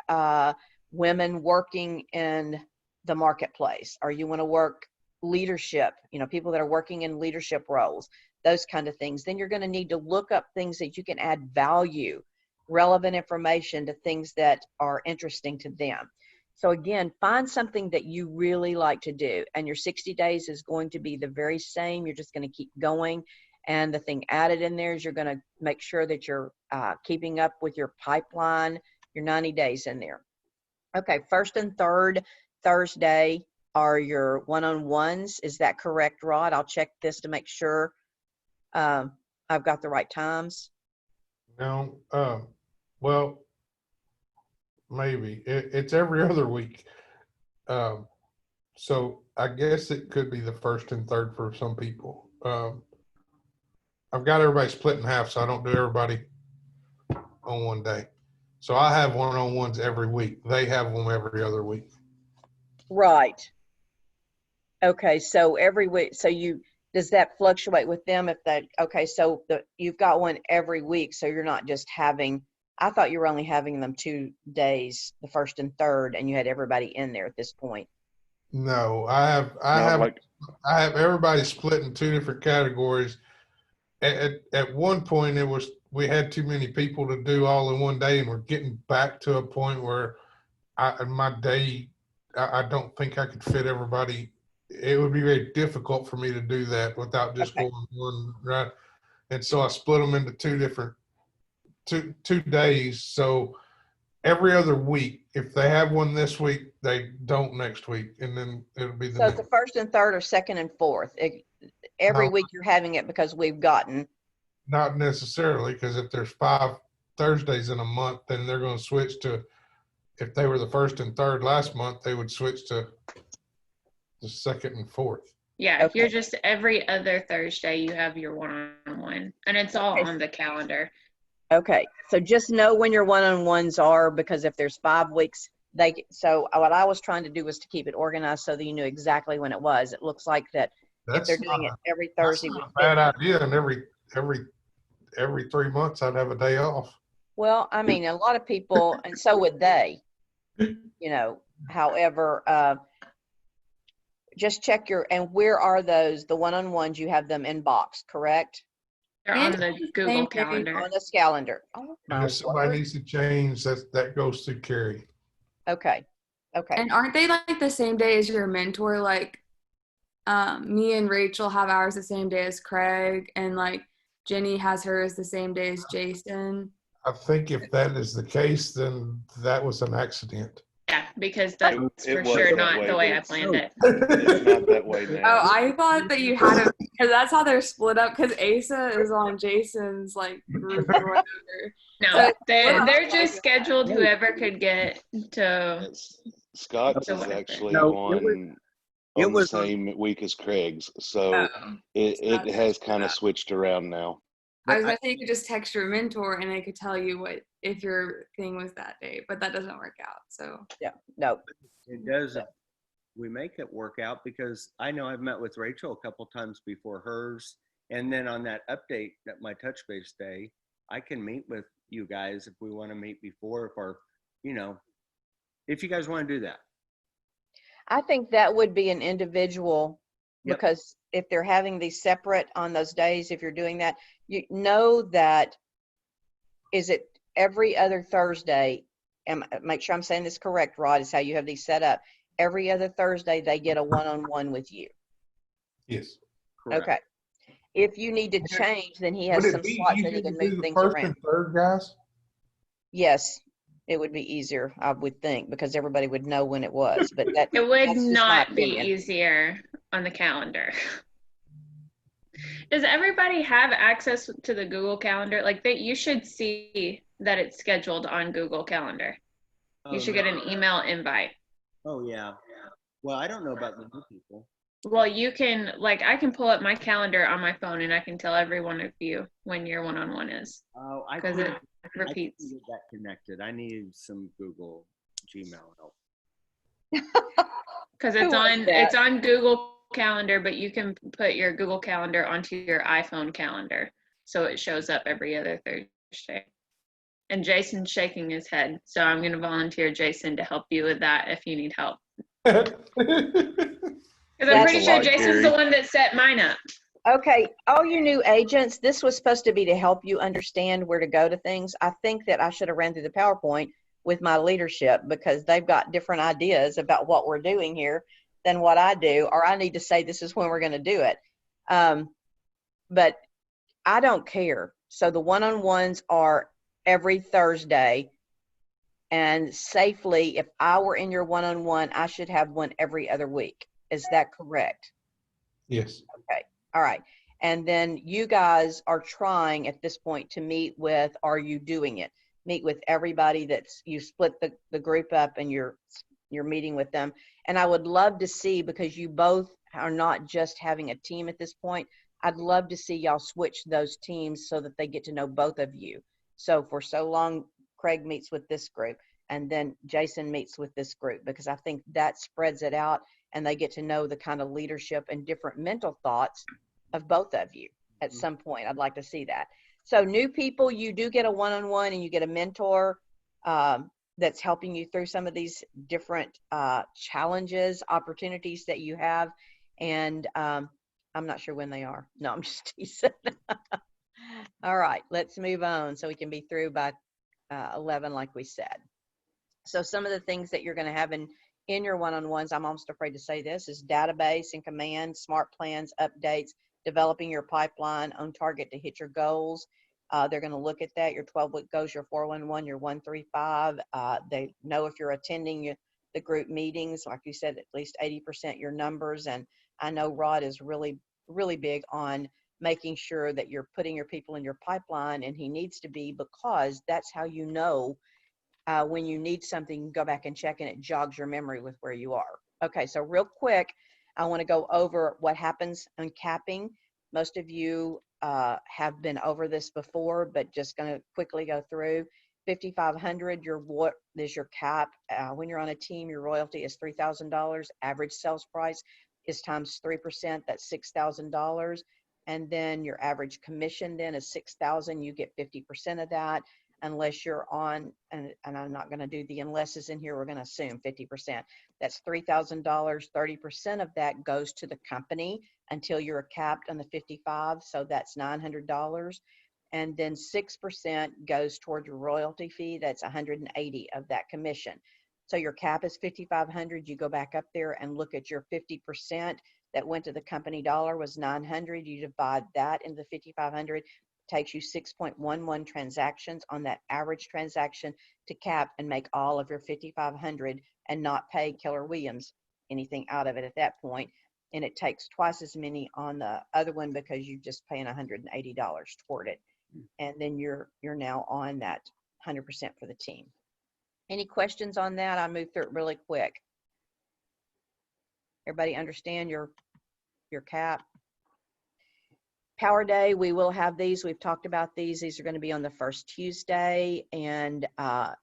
women working in the marketplace, or you want to work leadership, people that are working in leadership roles, those kind of things. Then you're going to need to look up things that you can add value, relevant information to things that are interesting to them. So again, find something that you really like to do, and your 60 days is going to be the very same. You're just going to keep going. And the thing added in there is you're going to make sure that you're keeping up with your pipeline, your 90 days in there. Okay, first and third Thursday are your one-on-ones. Is that correct, Rod? I'll check this to make sure I've got the right times. No, well, maybe. It's every other week. So I guess it could be the first and third for some people. I've got everybody split in half, so I don't do everybody on one day. So I have one-on-ones every week. They have them every other week. Right. Okay, so every week, so does that fluctuate with them if that, okay, so you've got one every week, so you're not just having, I thought you were only having them 2 days, the first and third, and you had everybody in there at this point. No, I have everybody split in 2 different categories. At one point, we had too many people to do all in one day, and we're getting back to a point where my day, I don't think I could fit everybody. It would be very difficult for me to do that without just going one, right? And so I split them into 2 different two days. So every other week, if they have one this week, they don't next week, and then it'll be the So the first and third or second and fourth. Every week you're having it because we've gotten. Not necessarily, because if there's 5 Thursdays in a month, then they're going to switch to, if they were the first and third last month, they would switch to the second and fourth. Yeah, Okay. you're just every other Thursday you have your one-on-one, and it's all on the calendar. Okay, so just know when your one-on-ones are, because if there's 5 weeks, so what I was trying to do was to keep it organized so that you knew exactly when it was. It looks like that if they're doing it every Thursday. That's not a bad idea, and every 3 months I'd have a day off. Well, I mean, a lot of people, and so would they, however, just check and where are those, the one-on-ones, you have them in box, correct? They're on the Google Calendar. On this calendar. Oh, And if somebody needs to change, that goes through Carrie. Okay. And aren't they like the same day as your mentor? Like me and Rachel have ours the same day as Craig, and like Jenny has hers the same day as Jason. I think if that is the case, then that was an accident. Yeah, because that's for sure not the way I planned it. It's not that way now. Oh, I thought that you had it because that's how they're split up. Because Asa is on Jason's like group or whatever. No, they're just scheduled whoever could get to. Scott's is actually on the same week as Craig's, so it has kind of switched around now. I was gonna say you could just text your mentor and they could tell you what if your thing was that day, but that doesn't work out. So yeah, no, it does. We make it work out because I know I've met with Rachel a couple times before hers, and then on that update at my touch base day, I can meet with you guys if we want to meet before, if you guys want to do that. I think that would be an individual. Yep. Because if they're having these separate on those days, if you're doing that, you know that, is it every other Thursday, and make sure I'm saying this correct, Rod, is how you have these set up. Every other Thursday, they get a one-on-one with you. Yes. Correct. Okay. If you need to change, then he has some slots that he can move things first around. and third, guys? Yes, it would be easier, I would think, because everybody would know when it was, but that It would that's just my not be opinion. easier on the calendar. Does everybody have access to the Google Calendar? Like you should see that it's scheduled on Google Calendar. You should get an email invite. Oh yeah. Well, I don't know about the new people. Well, you can, I can pull up my calendar on my phone and I can tell every one of you when your one-on-one is. Oh, because it repeats. I can get that connected. I need some Google Gmail help. Because it's on Google Calendar, but you can put your Google Calendar onto your iPhone calendar, so it shows up every other Thursday. And Jason's shaking his head, so I'm going to volunteer Jason to help you with that if you need help. Because I'm pretty sure Jason's the one that set mine up. Okay, all you new agents, this was supposed to be to help you understand where to go to things. I think that I should have ran through the PowerPoint with my leadership because they've got different ideas about what we're doing here than what I do, or I need to say this is when we're going to do it. But I don't care. So the one-on-ones are every Thursday, and safely, if I were in your one-on-one, I should have one every other week. Is that correct? Yes. Okay. All right. And then you guys are trying at this point to meet with, are you doing it? Meet with everybody that's, you split the group up and you're meeting with them. And I would love to see, because you both are not just having a team at this point, I'd love to see y'all switch those teams so that they get to know both of you. So for so long, Craig meets with this group and then Jason meets with this group, because I think that spreads it out and they get to know the kind of leadership and different mental thoughts of both of you at some point. I'd like to see that. So new people, you do get a one-on-one and you get a mentor that's helping you through some of these different challenges, opportunities that you have. And I'm not sure when they are. No, I'm just teasing. All right, let's move on so we can be through by 11 like we said. So some of the things that you're going to have in your one-on-ones, I'm almost afraid to say this, is database and command, smart plans, updates, developing your pipeline on target to hit your goals. They're going to look at that, your 12-week goals, your 411, your 135. They know if you're attending the group meetings, like you said, at least 80% your numbers. And I know Rod is really, really big on making sure that you're putting your people in your pipeline, and he needs to be, because that's how you know when you need something, go back and check and it jogs your memory with where you are. Okay, so real quick, I want to go over what happens on capping. Most of you have been over this before, but just going to quickly go through. 5,500, what is your cap? When you're on a team, your royalty is $3,000. Average sales price is times 3%, that's $6,000. And then your average commission then is $6,000. You get 50% of that, unless you're on, and I'm not going to do the unlesses in here, we're going to assume 50%. That's $3,000. 30% of that goes to the company until you're capped on the 55, so that's $900. And then 6% goes toward your royalty fee, that's 180 of that commission. So your cap is 5,500. You go back up there and look at your 50% that went to the company dollar was 900. You divide that into 5,500. Takes you 6.11 transactions on that average transaction to cap and make all of your 5,500 and not pay Keller Williams anything out of it at that point. And it takes twice as many on the other one because you're just paying $180 toward it. And then you're now on that 100% for the team. Any questions on that? I moved through it really quick. Everybody understand your cap? Power Day, we will have these. We've talked about these. These are going to be on the first Tuesday. And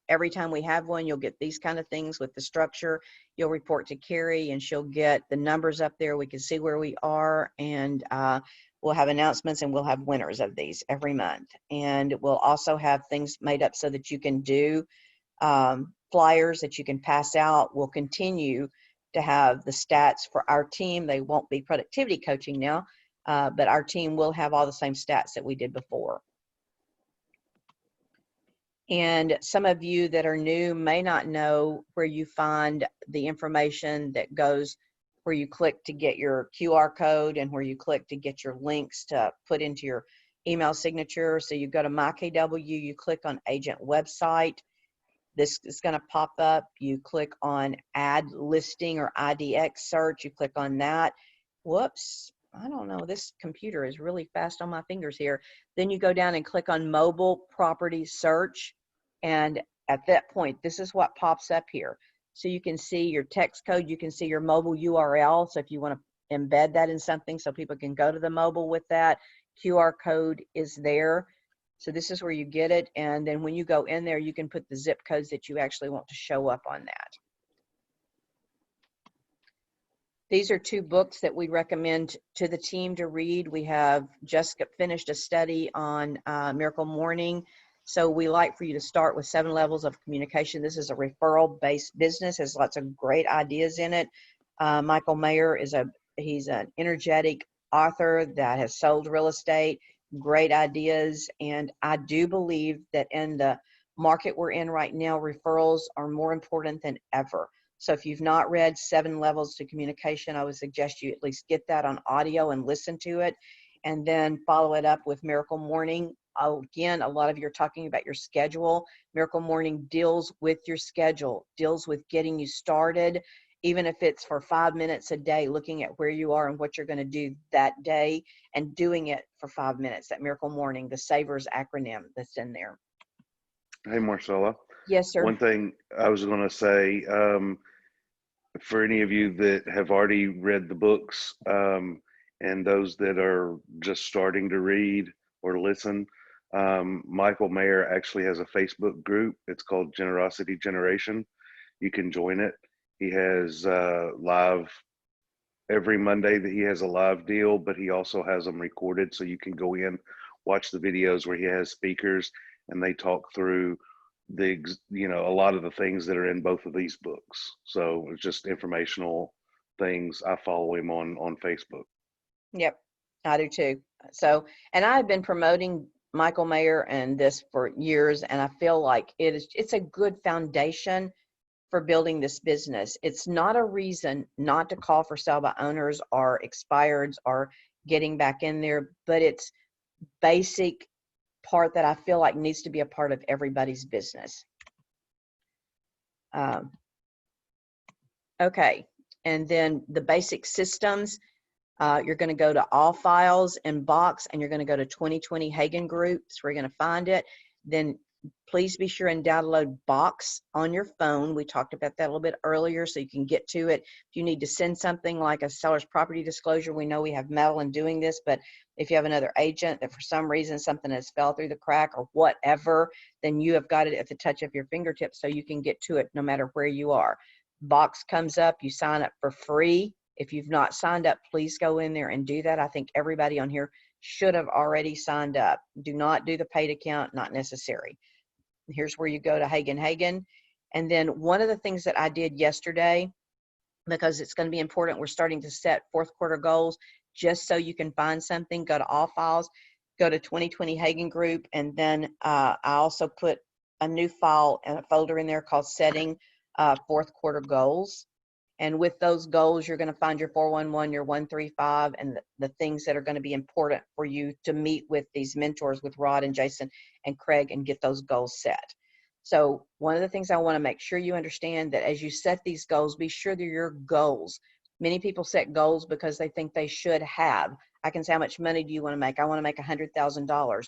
every time we have one, you'll get these kind of things with the structure. You'll report to Carrie and she'll get the numbers up there. We can see where we are. And we'll have announcements and we'll have winners of these every month. And we'll also have things made up so that you can do flyers that you can pass out. We'll continue to have the stats for our team. They won't be productivity coaching now. But our team will have all the same stats that we did before. And some of you that are new may not know where you find the information that goes, where you click to get your QR code and where you click to get your links to put into your email signature. So you go to MyKW, you click on agent website. This is going to pop up. You click on add listing or IDX search. You click on that. Whoops. I don't know, this computer is really fast on my fingers here. Then you go down and click on mobile property search. And at that point, this is what pops up here. So you can see your text code, you can see your mobile URL. So if you want to embed that in something so people can go to the mobile with that, QR code is there. So this is where you get it. And then when you go in there, you can put the zip codes that you actually want to show up on that. These are two books that we recommend to the team to read. We have just finished a study on Miracle Morning. So we like for you to start with 7 Levels of Communication. This is a referral-based business, has lots of great ideas in it. Michael Mayer he's an energetic author that has sold real estate, great ideas. And I do believe that in the market we're in right now, referrals are more important than ever. So if you've not read 7 Levels to Communication, I would suggest you at least get that on audio and listen to it, and then follow it up with Miracle Morning. Again, a lot of you are talking about your schedule. Miracle Morning deals with your schedule, deals with getting you started, even if it's for 5 minutes a day, looking at where you are and what you're going to do that day and doing it for 5 minutes. That Miracle Morning, the SAVERS acronym that's in there. Hey, Marcella. Yes, sir. One thing I was going to say, for any of you that have already read the books, and those that are just starting to read or listen, Michael Mayer actually has a Facebook group. It's called Generosity Generation. You can join it. He has live every Monday that he has a live deal, but he also has them recorded, so you can go in, watch the videos where he has speakers and they talk through a lot of the things that are in both of these books. So it's just informational things. I follow him on Facebook. Yep, I do too. So, and I've been promoting Michael Mayer and this for years, and I feel like it's a good foundation for building this business. It's not a reason not to call for sale by owners or expireds or getting back in there, but it's basic part that I feel like needs to be a part of everybody's business. Okay, and then the basic systems, you're going to go to All Files in Box, and you're going to go to 2020 Hagen Groups. We're going to find it. Then please be sure and download Box on your phone. We talked about that a little bit earlier, so you can get to it. If you need to send something like a seller's property disclosure, we know we have Madeline doing this, but if you have another agent that for some reason something has fell through the crack or whatever, then you have got it at the touch of your fingertips, so you can get to it no matter where you are. Box comes up, you sign up for free. If you've not signed up, please go in there and do that. I think everybody on here should have already signed up. Do not do the paid account, not necessary. Here's where you go to Hagen. And then one of the things that I did yesterday, because it's going to be important, we're starting to set 4th quarter goals, just so you can find something, go to All Files, go to 2020 Hagen Group, and then I also put a new file and a folder in there called Setting 4th Quarter Goals. And with those goals, you're going to find your 411, your 135, and the things that are going to be important for you to meet with these mentors, with Rod and Jason and Craig, and get those goals set. So one of the things I want to make sure you understand, that as you set these goals, be sure they're your goals. Many people set goals because they think they should have. I can say, how much money do you want to make? I want to make $100,000.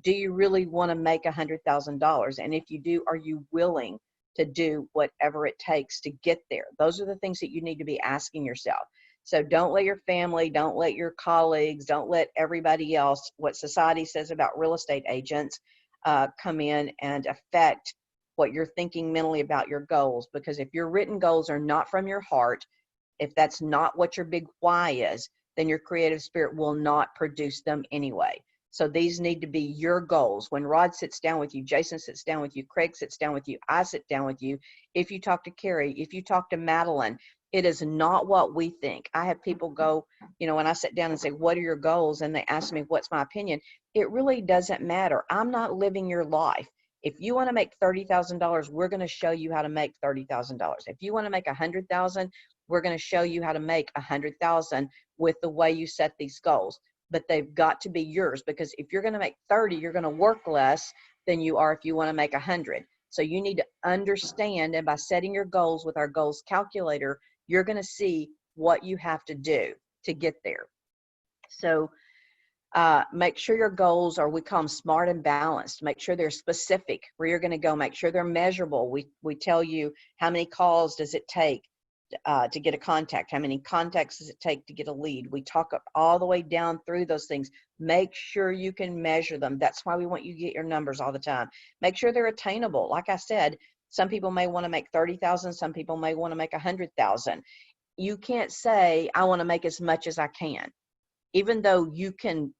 Do you really want to make $100,000? And if you do, are you willing to do whatever it takes to get there? Those are the things that you need to be asking yourself. So don't let your family, don't let your colleagues, don't let everybody else, what society says about real estate agents, come in and affect what you're thinking mentally about your goals. Because if your written goals are not from your heart, if that's not what your big why is, then your creative spirit will not produce them anyway. So these need to be your goals. When Rod sits down with you, Jason sits down with you, Craig sits down with you, I sit down with you. If you talk to Carrie, if you talk to Madeline, it is not what we think. I have people go, when I sit down and say, what are your goals? And they ask me, what's my opinion? It really doesn't matter. I'm not living your life. If you want to make $30,000, we're going to show you how to make $30,000. If you want to make $100,000, we're going to show you how to make $100,000 with the way you set these goals. But they've got to be yours, because if you're going to make 30, you're going to work less than you are if you want to make 100. So you need to understand, and by setting your goals with our goals calculator, you're going to see what you have to do to get there. So make sure your goals are, we call them SMART and balanced. Make sure they're specific where you're going to go. Make sure they're measurable. We tell you, how many calls does it take to get a contact? How many contacts does it take to get a lead? We talk up all the way down through those things. Make sure you can measure them. That's why we want you to get your numbers all the time. Make sure they're attainable. Like I said, some people may want to make 30,000. Some people may want to make 100,000. You can't say, I want to make as much as I can. Even though you can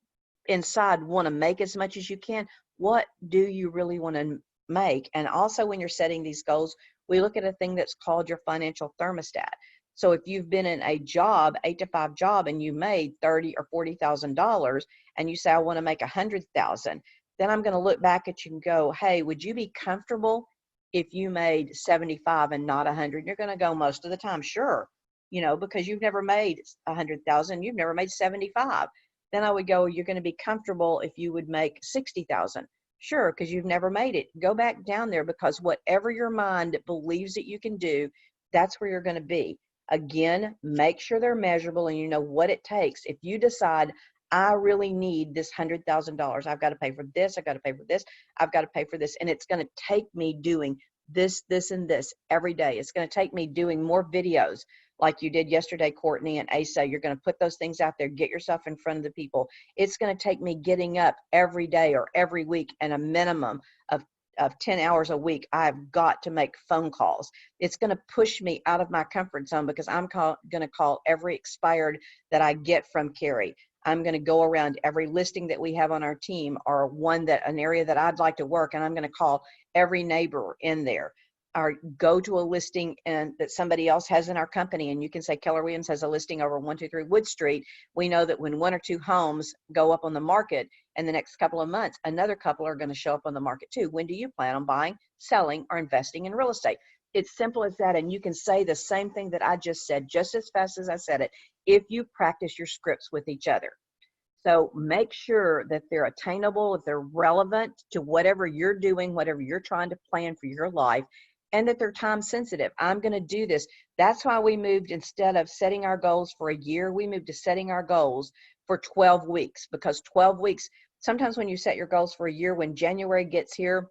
inside want to make as much as you can, what do you really want to make? And also, when you're setting these goals, we look at a thing that's called your financial thermostat. So if you've been in a job, 8 to 5 job, and you made $30,000 or $40,000, and you say, I want to make 100,000, then I'm going to look back at you and go, hey, would you be comfortable if you made 75 and not 100? You're going to go most of the time, sure, you know, because you've never made 100,000, you've never made 75. Then I would go, you're going to be comfortable if you would make 60,000. Sure, because you've never made it. Go back down there, because whatever your mind believes that you can do, that's where you're going to be. Again, make sure they're measurable and you know what it takes. If you decide, I really need this $100,000, I've got to pay for this, I've got to pay for this, I've got to pay for this, and it's going to take me doing this, this, and this every day. It's going to take me doing more videos like you did yesterday, Courtney and Asa. You're going to put those things out there, get yourself in front of the people. It's going to take me getting up every day or every week and a minimum of 10 hours a week. I've got to make phone calls. It's going to push me out of my comfort zone, because I'm going to call every expired that I get from Carrie. I'm going to go around every listing that we have on our team, or an area that I'd like to work, and I'm going to call every neighbor in there. Or go to a listing and that somebody else has in our company, and you can say Keller Williams has a listing over 123 Wood Street. We know that when 1 or 2 homes go up on the market in the next couple of months, another couple are going to show up on the market too. When do you plan on buying, selling, or investing in real estate? It's simple as that. And you can say the same thing that I just said, just as fast as I said it, if you practice your scripts with each other. So make sure that they're attainable, that they're relevant to whatever you're doing, whatever you're trying to plan for your life, and that they're time sensitive. I'm going to do this. That's why we moved, instead of setting our goals for a year, we moved to setting our goals for 12 weeks, because 12 weeks, sometimes when you set your goals for a year, when January gets here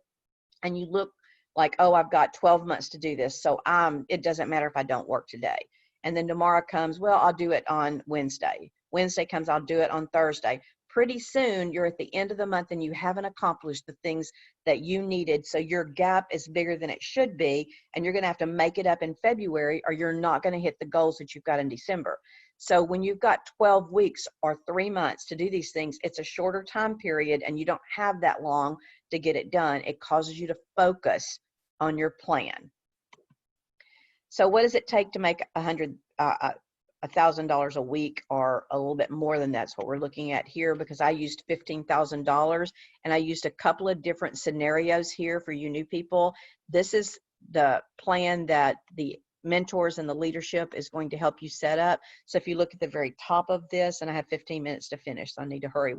and you look like, oh, I've got 12 months to do this, so it doesn't matter if I don't work today. And then tomorrow comes, well, I'll do it on Wednesday. Wednesday comes, I'll do it on Thursday. Pretty soon you're at the end of the month and you haven't accomplished the things that you needed. So your gap is bigger than it should be, and you're going to have to make it up in February, or you're not going to hit the goals that you've got in December. So when you've got 12 weeks or 3 months to do these things, it's a shorter time period and you don't have that long to get it done. It causes you to focus on your plan. So what does it take to make $1,000 a week, or a little bit more than that's what we're looking at here, because I used $15,000 and I used a couple of different scenarios here for you new people. This is the plan that the mentors and the leadership is going to help you set up. So if you look at the very top of this, and I have 15 minutes to finish, so I need to hurry.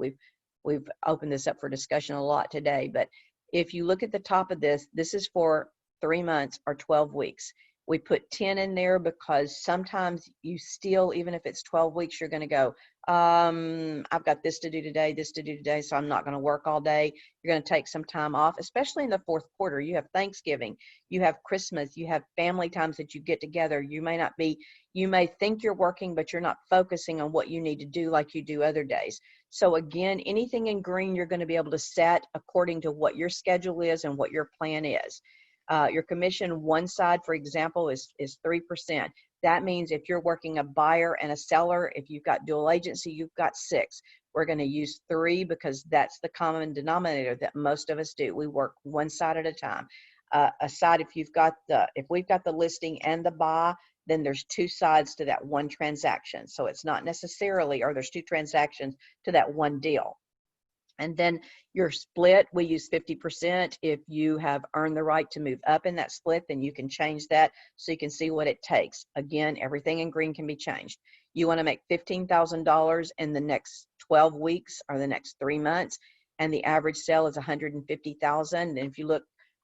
We've opened this up for discussion a lot today, but if you look at the top of this, this is for 3 months or 12 weeks. We put 10 in there because sometimes you still, even if it's 12 weeks, you're going to go, I've got this to do today, so I'm not going to work all day. You're going to take some time off, especially in the fourth quarter. You have Thanksgiving, you have Christmas, you have family times that you get together. You may think you're working, but you're not focusing on what you need to do like you do other days. So again, anything in green, you're going to be able to set according to what your schedule is and what your plan is. Your commission, one side, for example, is 3%. That means if you're working a buyer and a seller, if you've got dual agency, you've got 6. We're going to use 3 because that's the common denominator that most of us do. We work one side at a time. Aside, if we've got the listing and the buy, then there's 2 sides to that one transaction. So it's not necessarily, or there's 2 transactions to that one deal. And then your split, we use 50%. If you have earned the right to move up in that split, then you can change that so you can see what it takes. Again, everything in green can be changed. You want to make $15,000 in the next 12 weeks or the next 3 months, and the average sale is $150,000. And if you look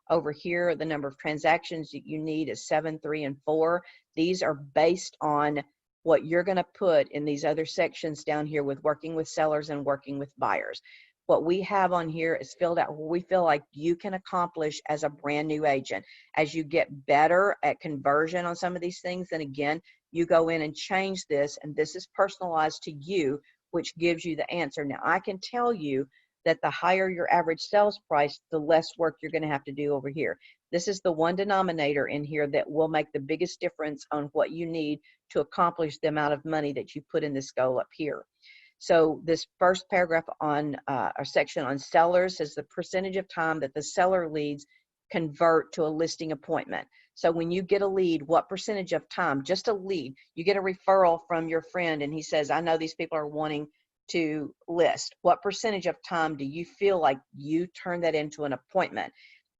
over here, the number of transactions that you need is 7, 3, and 4. These are based on what you're going to put in these other sections down here with working with sellers and working with buyers. What we have on here is filled out what we feel like you can accomplish as a brand new agent. As you get better at conversion on some of these things, then again, you go in and change this, and this is personalized to you, which gives you the answer. Now, I can tell you that the higher your average sales price, the less work you're going to have to do over here. This is the one denominator in here that will make the biggest difference on what you need to accomplish the amount of money that you put in this goal up here. So this first paragraph on our section on sellers is the percentage of time that the seller leads convert to a listing appointment. So when you get a lead, what percentage of time, just a lead, you get a referral from your friend and he says, I know these people are wanting to list. What percentage of time do you feel like you turn that into an appointment?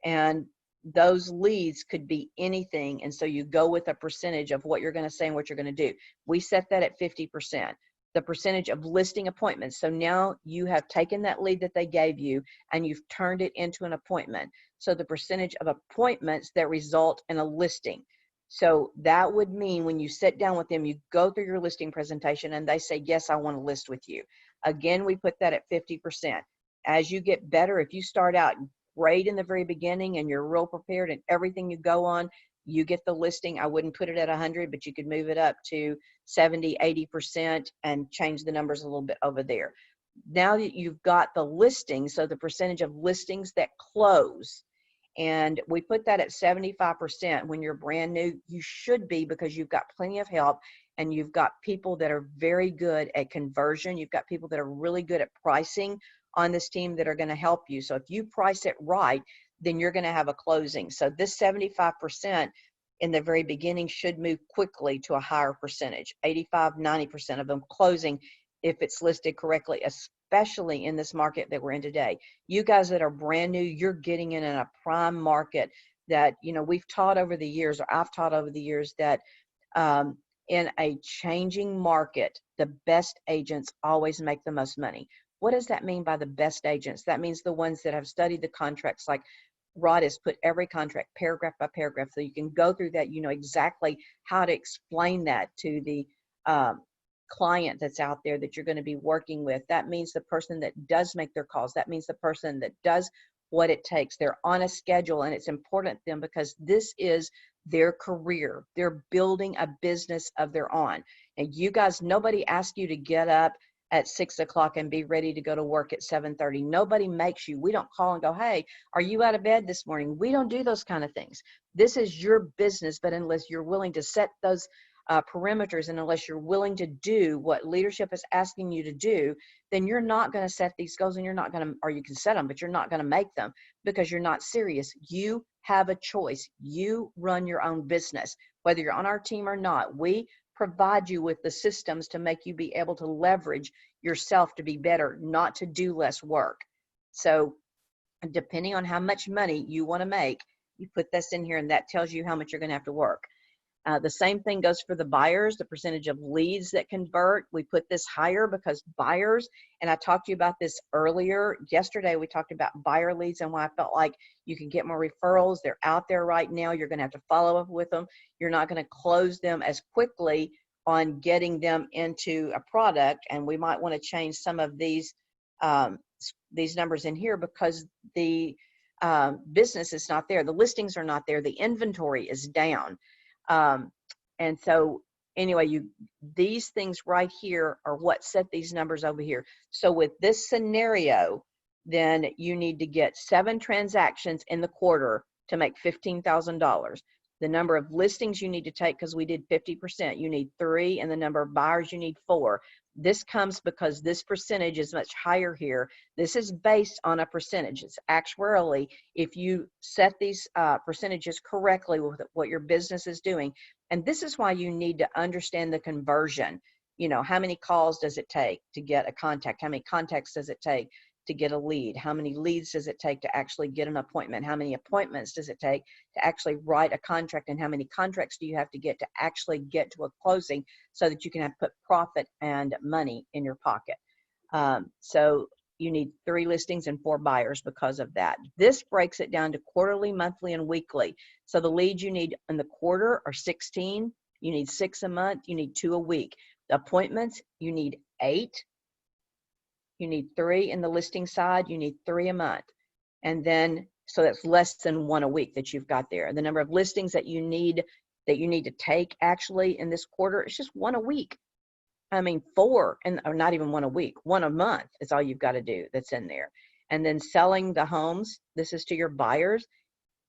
And those leads could be anything. And so you go with a percentage of what you're going to say and what you're going to do. We set that at 50%. The percentage of listing appointments. So now you have taken that lead that they gave you and you've turned it into an appointment. So the percentage of appointments that result in a listing. So that would mean when you sit down with them, you go through your listing presentation and they say, yes, I want to list with you. Again, we put that at 50%. As you get better, if you start out great in the very beginning and you're real prepared and everything you go on, you get the listing. I wouldn't put it at 100, but you could move it up to 70, 80% and change the numbers a little bit over there. Now that you've got the listing, so the percentage of listings that close, and we put that at 75%. When you're brand new, you should be, because you've got plenty of help and you've got people that are very good at conversion. You've got people that are really good at pricing on this team that are going to help you. So if you price it right, then you're going to have a closing. So this 75% in the very beginning should move quickly to a higher percentage, 85, 90% of them closing if it's listed correctly, especially in this market that we're in today. You guys that are brand new, you're getting in a prime market that, you know, we've taught over the years, or I've taught over the years, that in a changing market, the best agents always make the most money. What does that mean by the best agents? That means the ones that have studied the contracts, like Rod has put every contract paragraph by paragraph, so you can go through that. You know exactly how to explain that to the client that's out there that you're going to be working with. That means the person that does make their calls. That means the person that does what it takes. They're on a schedule, and it's important to them because this is their career. They're building a business of their own. And you guys, nobody asks you to get up at 6 o'clock and be ready to go to work at 7:30. Nobody makes you. We don't call and go, hey, are you out of bed this morning? We don't do those kind of things. This is your business, but unless you're willing to set those perimeters, and unless you're willing to do what leadership is asking you to do, then you're not going to set these goals, and you're not going to, or you can set them, but you're not going to make them because you're not serious. You have a choice. You run your own business, whether you're on our team or not. We provide you with the systems to make you be able to leverage yourself to be better, not to do less work. So depending on how much money you want to make, you put this in here, and that tells you how much you're going to have to work. The same thing goes for the buyers, the percentage of leads that convert. We put this higher because buyers, and I talked to you about this earlier. Yesterday, we talked about buyer leads and why I felt like you can get more referrals. They're out there right now. You're going to have to follow up with them. You're not going to close them as quickly on getting them into a product. And we might want to change some of these numbers in here because the business is not there. The listings are not there. The inventory is down. And so anyway, these things right here are what set these numbers over here. So with this scenario, then you need to get 7 transactions in the quarter to make $15,000. The number of listings you need to take, because we did 50%, you need 3, and the number of buyers you need 4. This comes because this percentage is much higher here. This is based on a percentage. It's actuarially, if you set these percentages correctly with what your business is doing. And this is why you need to understand the conversion. You know, how many calls does it take to get a contact? How many contacts does it take to get a lead? How many leads does it take to actually get an appointment? How many appointments does it take to actually write a contract? And how many contracts do you have to get to actually get to a closing so that you can put profit and money in your pocket? So you need 3 listings and 4 buyers because of that. This breaks it down to quarterly, monthly, and weekly. So the leads you need in the quarter are 16. You need 6 a month. You need 2 a week. The appointments, you need 8. You need 3 in the listing side. You need 3 a month. And then, so that's less than 1 a week that you've got there. The number of listings that you need to take actually in this quarter, it's just 1 a week. I mean, 4, or not even 1 a week, 1 a month is all you've got to do that's in there. And then selling the homes, this is to your buyers.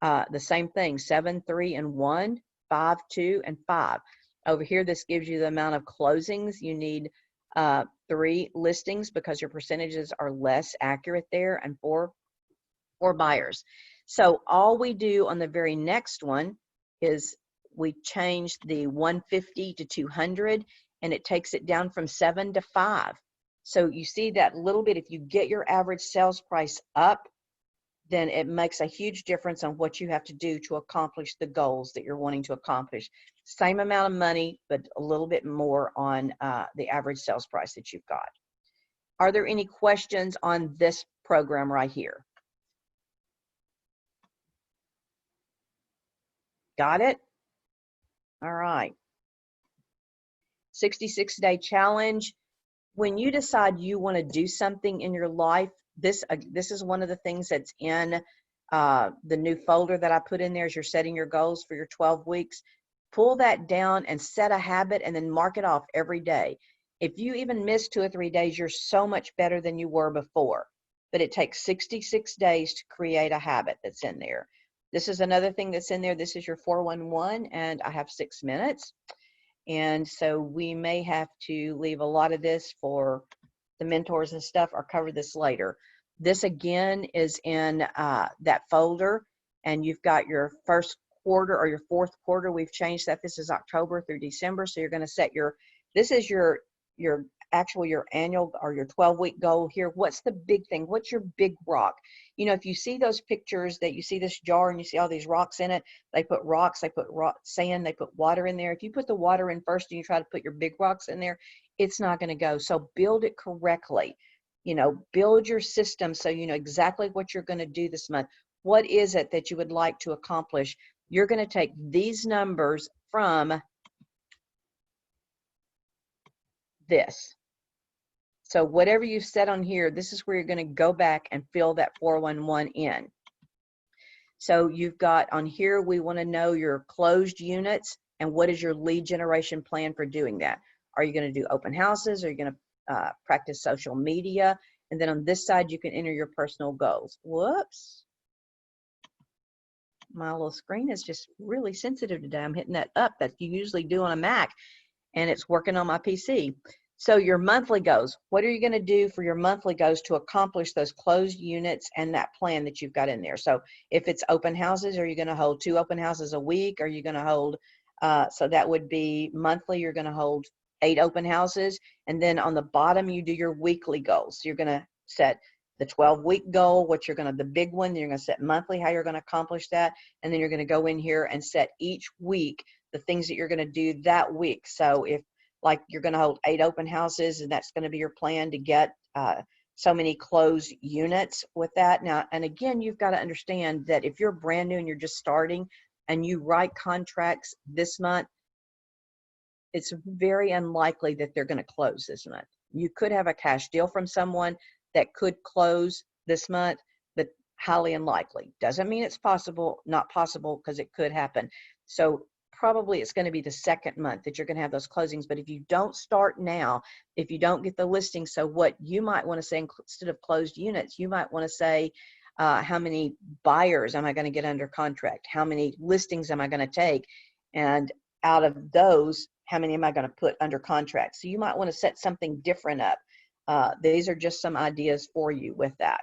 The same thing, 7, 3, and 1, 5, 2, and 5. Over here, this gives you the amount of closings. You need 3 listings because your percentages are less accurate there, and 4 buyers. So all we do on the very next one is we changed the 150 to 200, and it takes it down from 7 to 5. So you see that little bit, if you get your average sales price up, then it makes a huge difference on what you have to do to accomplish the goals that you're wanting to accomplish. Same amount of money, but a little bit more on the average sales price that you've got. Are there any questions on this program right here? Got it? All right. 66-day challenge. When you decide you want to do something in your life, this is one of the things that's in the new folder that I put in there as you're setting your goals for your 12 weeks. Pull that down and set a habit and then mark it off every day. If you even miss 2 or 3 days, you're so much better than you were before. But it takes 66 days to create a habit that's in there. This is another thing that's in there. This is your 411, and I have 6 minutes. And so we may have to leave a lot of this for the mentors and stuff, or cover this later. This again is in that folder, and you've got your first quarter or your fourth quarter. We've changed that. This is October through December. So you're going to set this is your annual or your 12-week goal here. What's the big thing? What's your big rock? You know, if you see those pictures that you see this jar and you see all these rocks in it, they put rocks, they put sand, they put water in there. If you put the water in first and you try to put your big rocks in there, it's not going to go. So build it correctly. You know, build your system so you know exactly what you're going to do this month. What is it that you would like to accomplish? You're going to take these numbers from this. So whatever you set on here, this is where you're going to go back and fill that 411 in. So you've got on here, we want to know your closed units and what is your lead generation plan for doing that. Are you going to do open houses? Are you going to practice social media? And then on this side, you can enter your personal goals. Whoops. My little screen is just really sensitive today. I'm hitting that up that you usually do on a Mac, and it's working on my PC. So your monthly goals, what are you going to do for your monthly goals to accomplish those closed units and that plan that you've got in there? So if it's open houses, are you going to hold 2 open houses a week? Are you going to hold, so that would be monthly, you're going to hold 8 open houses. And then on the bottom, you do your weekly goals. So you're going to set the 12-week goal, the big one, then you're going to set monthly, how you're going to accomplish that. And then you're going to go in here and set each week the things that you're going to do that week. So if like you're going to hold 8 open houses, and that's going to be your plan to get so many closed units with that. Now, and again, you've got to understand that if you're brand new and you're just starting and you write contracts this month, it's very unlikely that they're going to close this month. You could have a cash deal from someone that could close this month, but highly unlikely. Doesn't mean it's possible, not possible, because it could happen. So probably it's going to be the second month that you're going to have those closings. But if you don't start now, if you don't get the listing, so what you might want to say instead of closed units, you might want to say, how many buyers am I going to get under contract? How many listings am I going to take? And out of those, how many am I going to put under contract? So you might want to set something different up. These are just some ideas for you with that.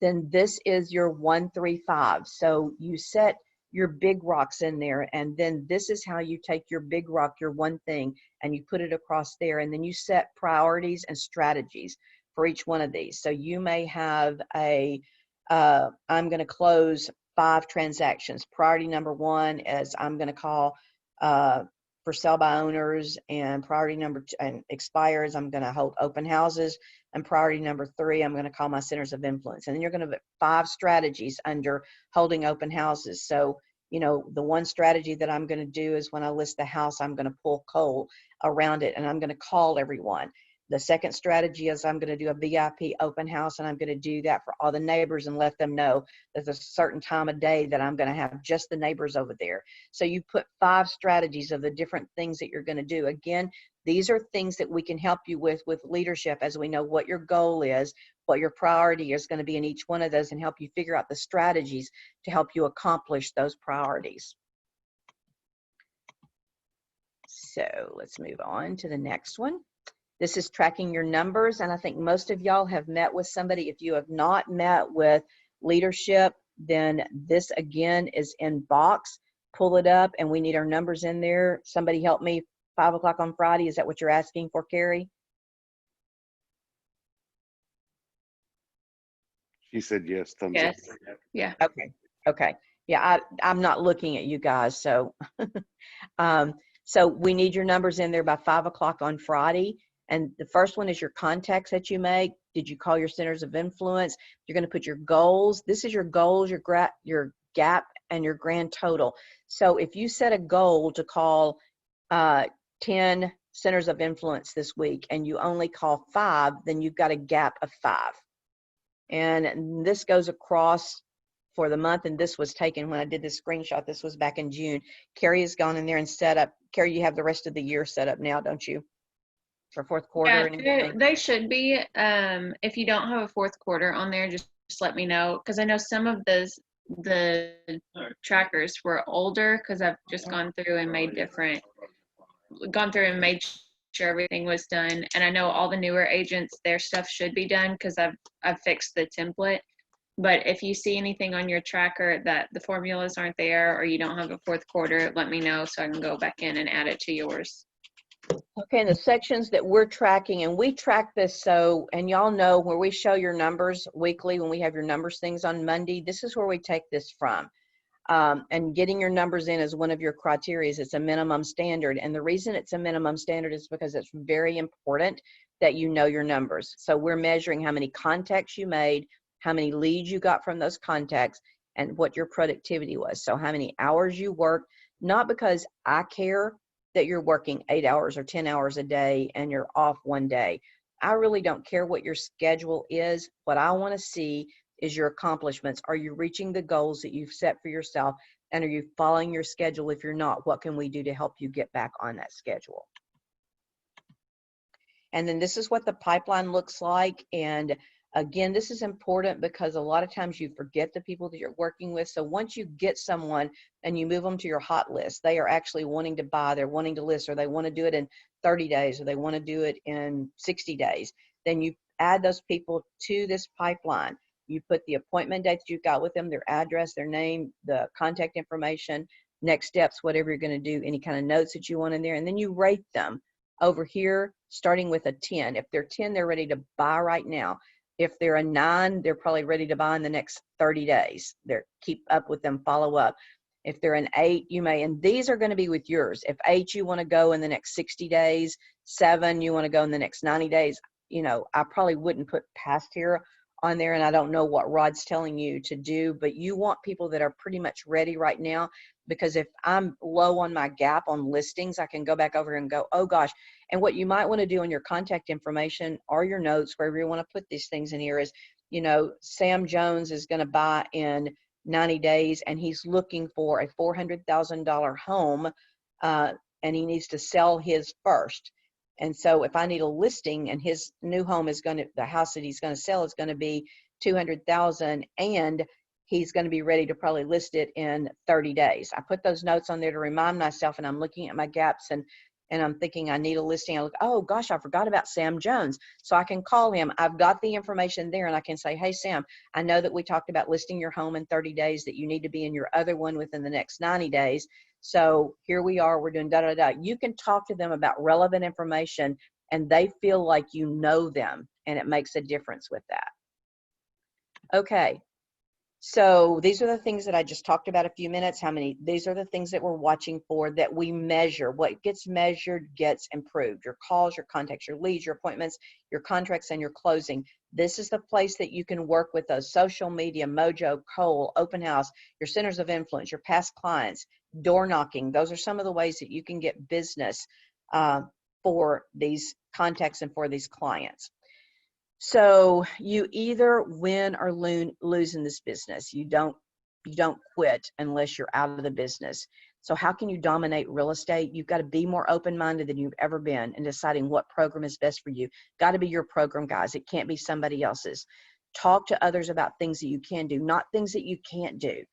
Then this is your 135. So you set your big rocks in there, and then this is how you take your big rock, your one thing, and you put it across there, and then you set priorities and strategies for each one of these. So you may have I'm going to close 5 transactions. Priority number 1 is I'm going to call for sell by owners, and priority number 2 and expires, I'm going to hold open houses, and priority number 3, I'm going to call my centers of influence. And then you're going to put 5 strategies under holding open houses. So, you know, the one strategy that I'm going to do is when I list the house, I'm going to pull coal around it, and I'm going to call everyone. The second strategy is I'm going to do a VIP open house, and I'm going to do that for all the neighbors and let them know there's a certain time of day that I'm going to have just the neighbors over there. So you put 5 strategies of the different things that you're going to do. Again, these are things that we can help you with leadership, as we know what your goal is, what your priority is going to be in each one of those, and help you figure out the strategies to help you accomplish those priorities. So let's move on to the next one. This is tracking your numbers, and I think most of y'all have met with somebody. If you have not met with leadership, then this again is in box. pull it up and we need our numbers in there. Somebody help me, 5 o'clock on Friday. Is that what you're asking for, Carrie? She said yes, thumbs up. Yes. Yeah. Okay. Okay. Yeah, I'm not looking at you guys. So, so we need your numbers in there by 5 o'clock on Friday. And the first one is your contacts that you make. Did you call your centers of influence? You're going to put your goals. This is your goals, your gap, and your grand total. So if you set a goal to call 10 centers of influence this week and you only call 5, then you've got a gap of 5. And this goes across for the month, and this was taken when I did this screenshot. This was back in June. Carrie has gone in there and set up. Carrie, you have the rest of the year set up now, don't you? For fourth quarter and Yeah, everything? they should be. If you don't have a fourth quarter on there, just let me know, because I know some of the trackers were older, because I've just gone through and made sure everything was done. And I know all the newer agents, their stuff should be done because I've fixed the template. But if you see anything on your tracker that the formulas aren't there or you don't have a fourth quarter, let me know so I can go back in and add it to yours. Okay, and the sections that we're tracking, and we track this so, and y'all know where we show your numbers weekly when we have your numbers things on Monday, this is where we take this from. And getting your numbers in is one of your criteria. It's a minimum standard. And the reason it's a minimum standard is because it's very important that you know your numbers. So we're measuring how many contacts you made, how many leads you got from those contacts, and what your productivity was. So how many hours you worked, not because I care that you're working 8 hours or 10 hours a day and you're off one day. I really don't care what your schedule is. What I want to see is your accomplishments. Are you reaching the goals that you've set for yourself? And are you following your schedule? If you're not, what can we do to help you get back on that schedule? And then this is what the pipeline looks like. And again, this is important because a lot of times you forget the people that you're working with. So once you get someone and you move them to your hot list, they are actually wanting to buy, they're wanting to list, or they want to do it in 30 days, or they want to do it in 60 days. Then you add those people to this pipeline. You put the appointment dates you've got with them, their address, their name, the contact information, next steps, whatever you're going to do, any kind of notes that you want in there. And then you rate them over here, starting with a 10. If they're 10, they're ready to buy right now. If they're a 9, they're probably ready to buy in the next 30 days. Keep up with them, follow up. If they're an 8, you may, and these are going to be with yours. If 8, you want to go in the next 60 days, 7, you want to go in the next 90 days, you know, I probably wouldn't put past here on there, and I don't know what Rod's telling you to do, but you want people that are pretty much ready right now, because if I'm low on my gap on listings, I can go back over and go, oh gosh. And what you might want to do on your contact information or your notes, wherever you want to put these things in here, is, you know, Sam Jones is going to buy in 90 days and he's looking for a $400,000 home, and he needs to sell his first. And so if I need a listing and his new home is going to, the house that he's going to sell is going to be 200,000, and he's going to be ready to probably list it in 30 days. I put those notes on there to remind myself, and I'm looking at my gaps and I'm thinking I need a listing. I look, oh gosh, I forgot about Sam Jones. So I can call him. I've got the information there, and I can say, hey, Sam, I know that we talked about listing your home in 30 days, that you need to be in your other one within the next 90 days. So here we are, we're doing da-da-da. You can talk to them about relevant information, and they feel like you know them, and it makes a difference with that. Okay. So these are the things that I just talked about a few minutes. These are the things that we're watching for, that we measure. What gets measured gets improved. Your calls, your contacts, your leads, your appointments, your contracts, and your closing. This is the place that you can work with those: social media, Mojo, Cole, Open House, your centers of influence, your past clients, door knocking. Those are some of the ways that you can get business for these contacts and for these clients. So you either win or lose in this business. You don't quit unless you're out of the business. So how can you dominate real estate? You've got to be more open-minded than you've ever been in deciding what program is best for you. Got to be your program, guys. It can't be somebody else's. Talk to others about things that you can do, not things that you can't do.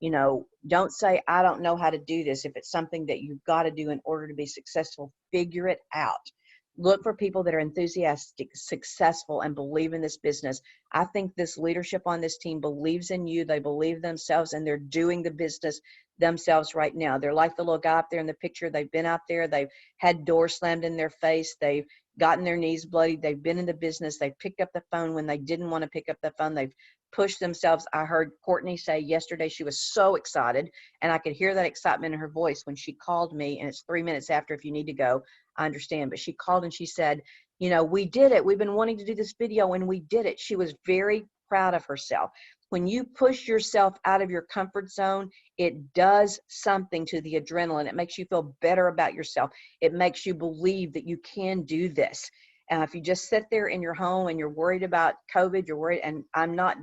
You know, don't say, I don't know how to do this. If it's something that you've got to do in order to be successful, figure it out. Look for people that are enthusiastic, successful, and believe in this business. I think this leadership on this team believes in you. They believe themselves, and they're doing the business themselves right now. They're like the little guy up there in the picture. They've been out there. They've had doors slammed in their face. They've gotten their knees bloody. They've been in the business. They've picked up the phone when they didn't want to pick up the phone. They've pushed themselves. I heard Courtney say yesterday she was so excited, and I could hear that excitement in her voice when she called me, and it's 3 minutes after. If you need to go, I understand. But she called and she said, you know, we did it. We've been wanting to do this video, and we did it. She was very proud of herself. When you push yourself out of your comfort zone, it does something to the adrenaline. It makes you feel better about yourself. It makes you believe that you can do this. If you just sit there in your home and you're worried about COVID, you're worried, and I'm not,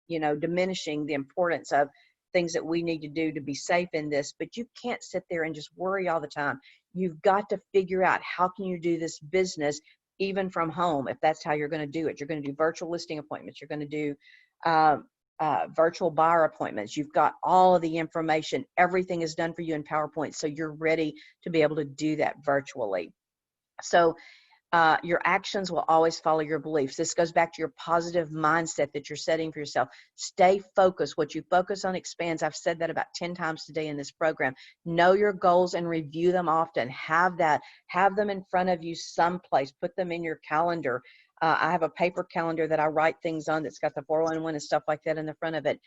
you know, diminishing the importance of things that we need to do to be safe in this, but you can't sit there and just worry all the time. You've got to figure out how can you do this business even from home, if that's how you're going to do it. You're going to do virtual listing appointments. You're going to do virtual buyer appointments. You've got all of the information. Everything is done for you in PowerPoint, so you're ready to be able to do that virtually. So your actions will always follow your beliefs. This goes back to your positive mindset that you're setting for yourself. Stay focused. What you focus on expands. I've said that about 10 times today in this program. Know your goals and review them often. Have them in front of you someplace. Put them in your calendar. I have a paper calendar that I write things on that's got the 411 and stuff like that in the front of it.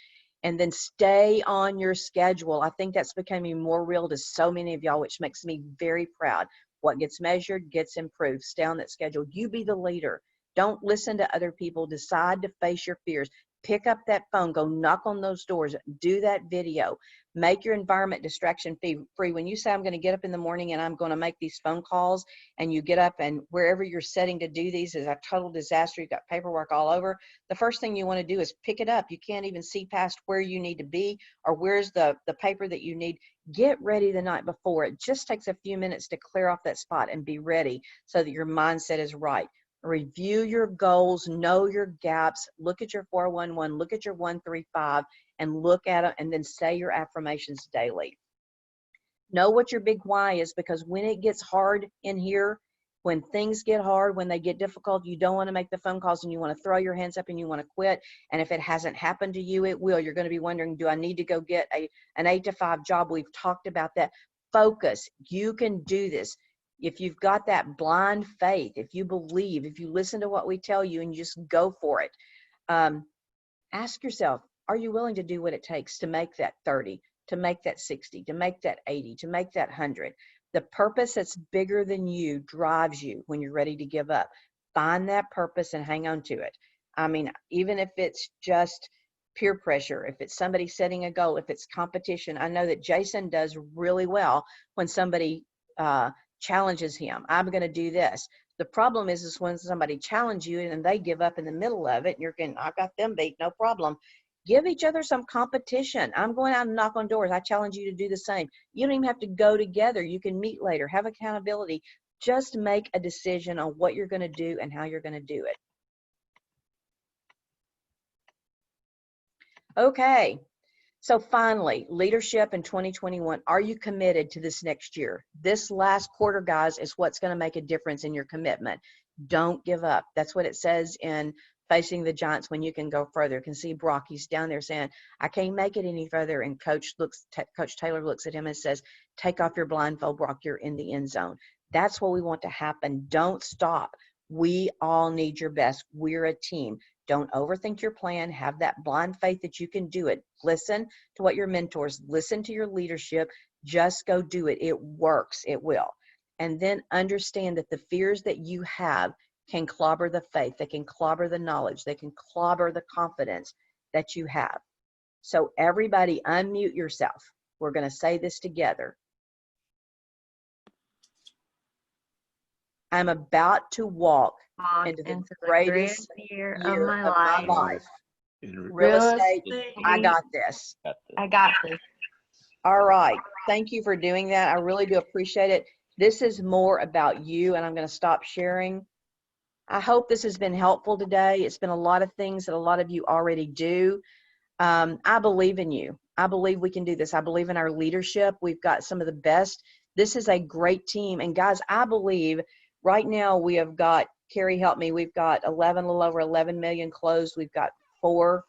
And then stay on your schedule. I think that's becoming more real to so many of y'all, which makes me very proud. What gets measured gets improved. Stay on that schedule. You be the leader. Don't listen to other people. Decide to face your fears. Pick up that phone. Go knock on those doors. Do that video. Make your environment distraction free. When you say, I'm going to get up in the morning and I'm going to make these phone calls, and you get up and wherever you're setting to do these is a total disaster. You've got paperwork all over. The first thing you want to do is pick it up. You can't even see past where you need to be or where's the paper that you need. Get ready the night before. It just takes a few minutes to clear off that spot and be ready so that your mindset is right. Review your goals, know your gaps, look at your 411, look at your 135, and look at it, and then say your affirmations daily. Know what your big why is, because when it gets hard in here, when things get hard, when they get difficult, you don't want to make the phone calls and you want to throw your hands up and you want to quit. And if it hasn't happened to you, it will. You're going to be wondering, do I need to go get an 8-to-5 job? We've talked about that. Focus. You can do this. If you've got that blind faith, if you believe, if you listen to what we tell you and you just go for it, ask yourself, are you willing to do what it takes to make that 30, to make that 60, to make that 80, to make that 100? The purpose that's bigger than you drives you when you're ready to give up. Find that purpose and hang on to it. I mean, even if it's just peer pressure, if it's somebody setting a goal, if it's competition. I know that Jason does really well when somebody challenges him. I'm going to do this. The problem is when somebody challenges you and they give up in the middle of it and you're going, I got them beat, no problem. Give each other some competition. I'm going out and knock on doors. I challenge you to do the same. You don't even have to go together. You can meet later, have accountability. Just make a decision on what you're going to do and how you're going to do it. Okay. So finally, leadership in 2021. Are you committed to this next year? This last quarter, guys, is what's going to make a difference in your commitment. Don't give up. That's what it says in Facing the Giants When You Can Go Further. You can see Brock, he's down there saying, I can't make it any further. And Coach Taylor looks at him and says, take off your blindfold, Brock, you're in the end zone. That's what we want to happen. Don't stop. We all need your best. We're a team. Don't overthink your plan. Have that blind faith that you can do it. Listen to what your mentors, listen to your leadership. Just go do it. It works. It will. And then understand that the fears that you have can clobber the faith. They can clobber the knowledge. They can clobber the confidence that you have. So everybody unmute yourself. We're going to say this together. I'm about to walk into the greatest year of my life. Real estate, I got this. I got this. All right. Thank you for doing that. I really do appreciate it. This is more about you, and I'm going to stop sharing. I hope this has been helpful today. It's been a lot of things that a lot of you already do. I believe in you. I believe we can do this. I believe in our leadership. We've got some of the best. This is a great team. And guys, I believe Right now, we have got, Carrie, help me, we've got a little over 11 million closed. We've got 4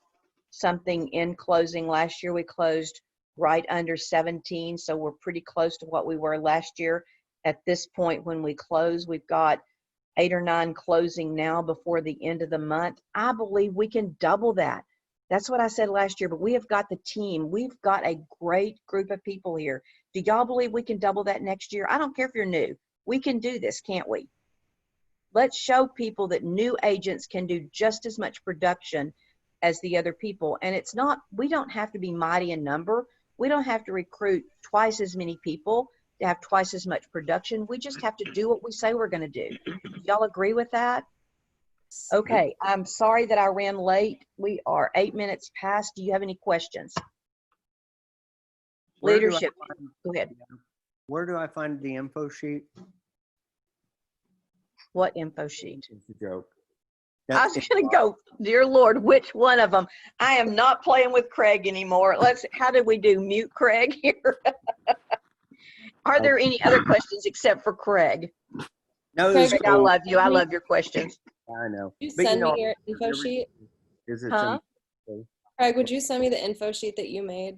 something in closing. Last year, we closed right under 17, so we're pretty close to what we were last year. At this point, when we close, we've got 8 or 9 closing now before the end of the month. I believe we can double that. That's what I said last year, but we have got the team. We've got a great group of people here. Do y'all believe we can double that next year? I don't care if you're new. We can do this, can't we? Let's show people that new agents can do just as much production as the other people. And it's not, we don't have to be mighty in number. We don't have to recruit twice as many people to have twice as much production. We just have to do what we say we're going to do. Y'all agree with that? Okay, I'm sorry that I ran late. We are 8 minutes past. Do you have any questions? Where do I Leadership. find- Go ahead. Where do I find the info sheet? What info sheet? It's a joke. I was going to go, dear Lord, which one of them? I am not playing with Craig anymore. How did we do? Mute Craig here. Are there any other questions except for Craig? No, Craig, Craig, I love you. I love your questions. I know. Would you But send know, me your info sheet? Is it Huh? Craig, would you send me the info sheet that you made?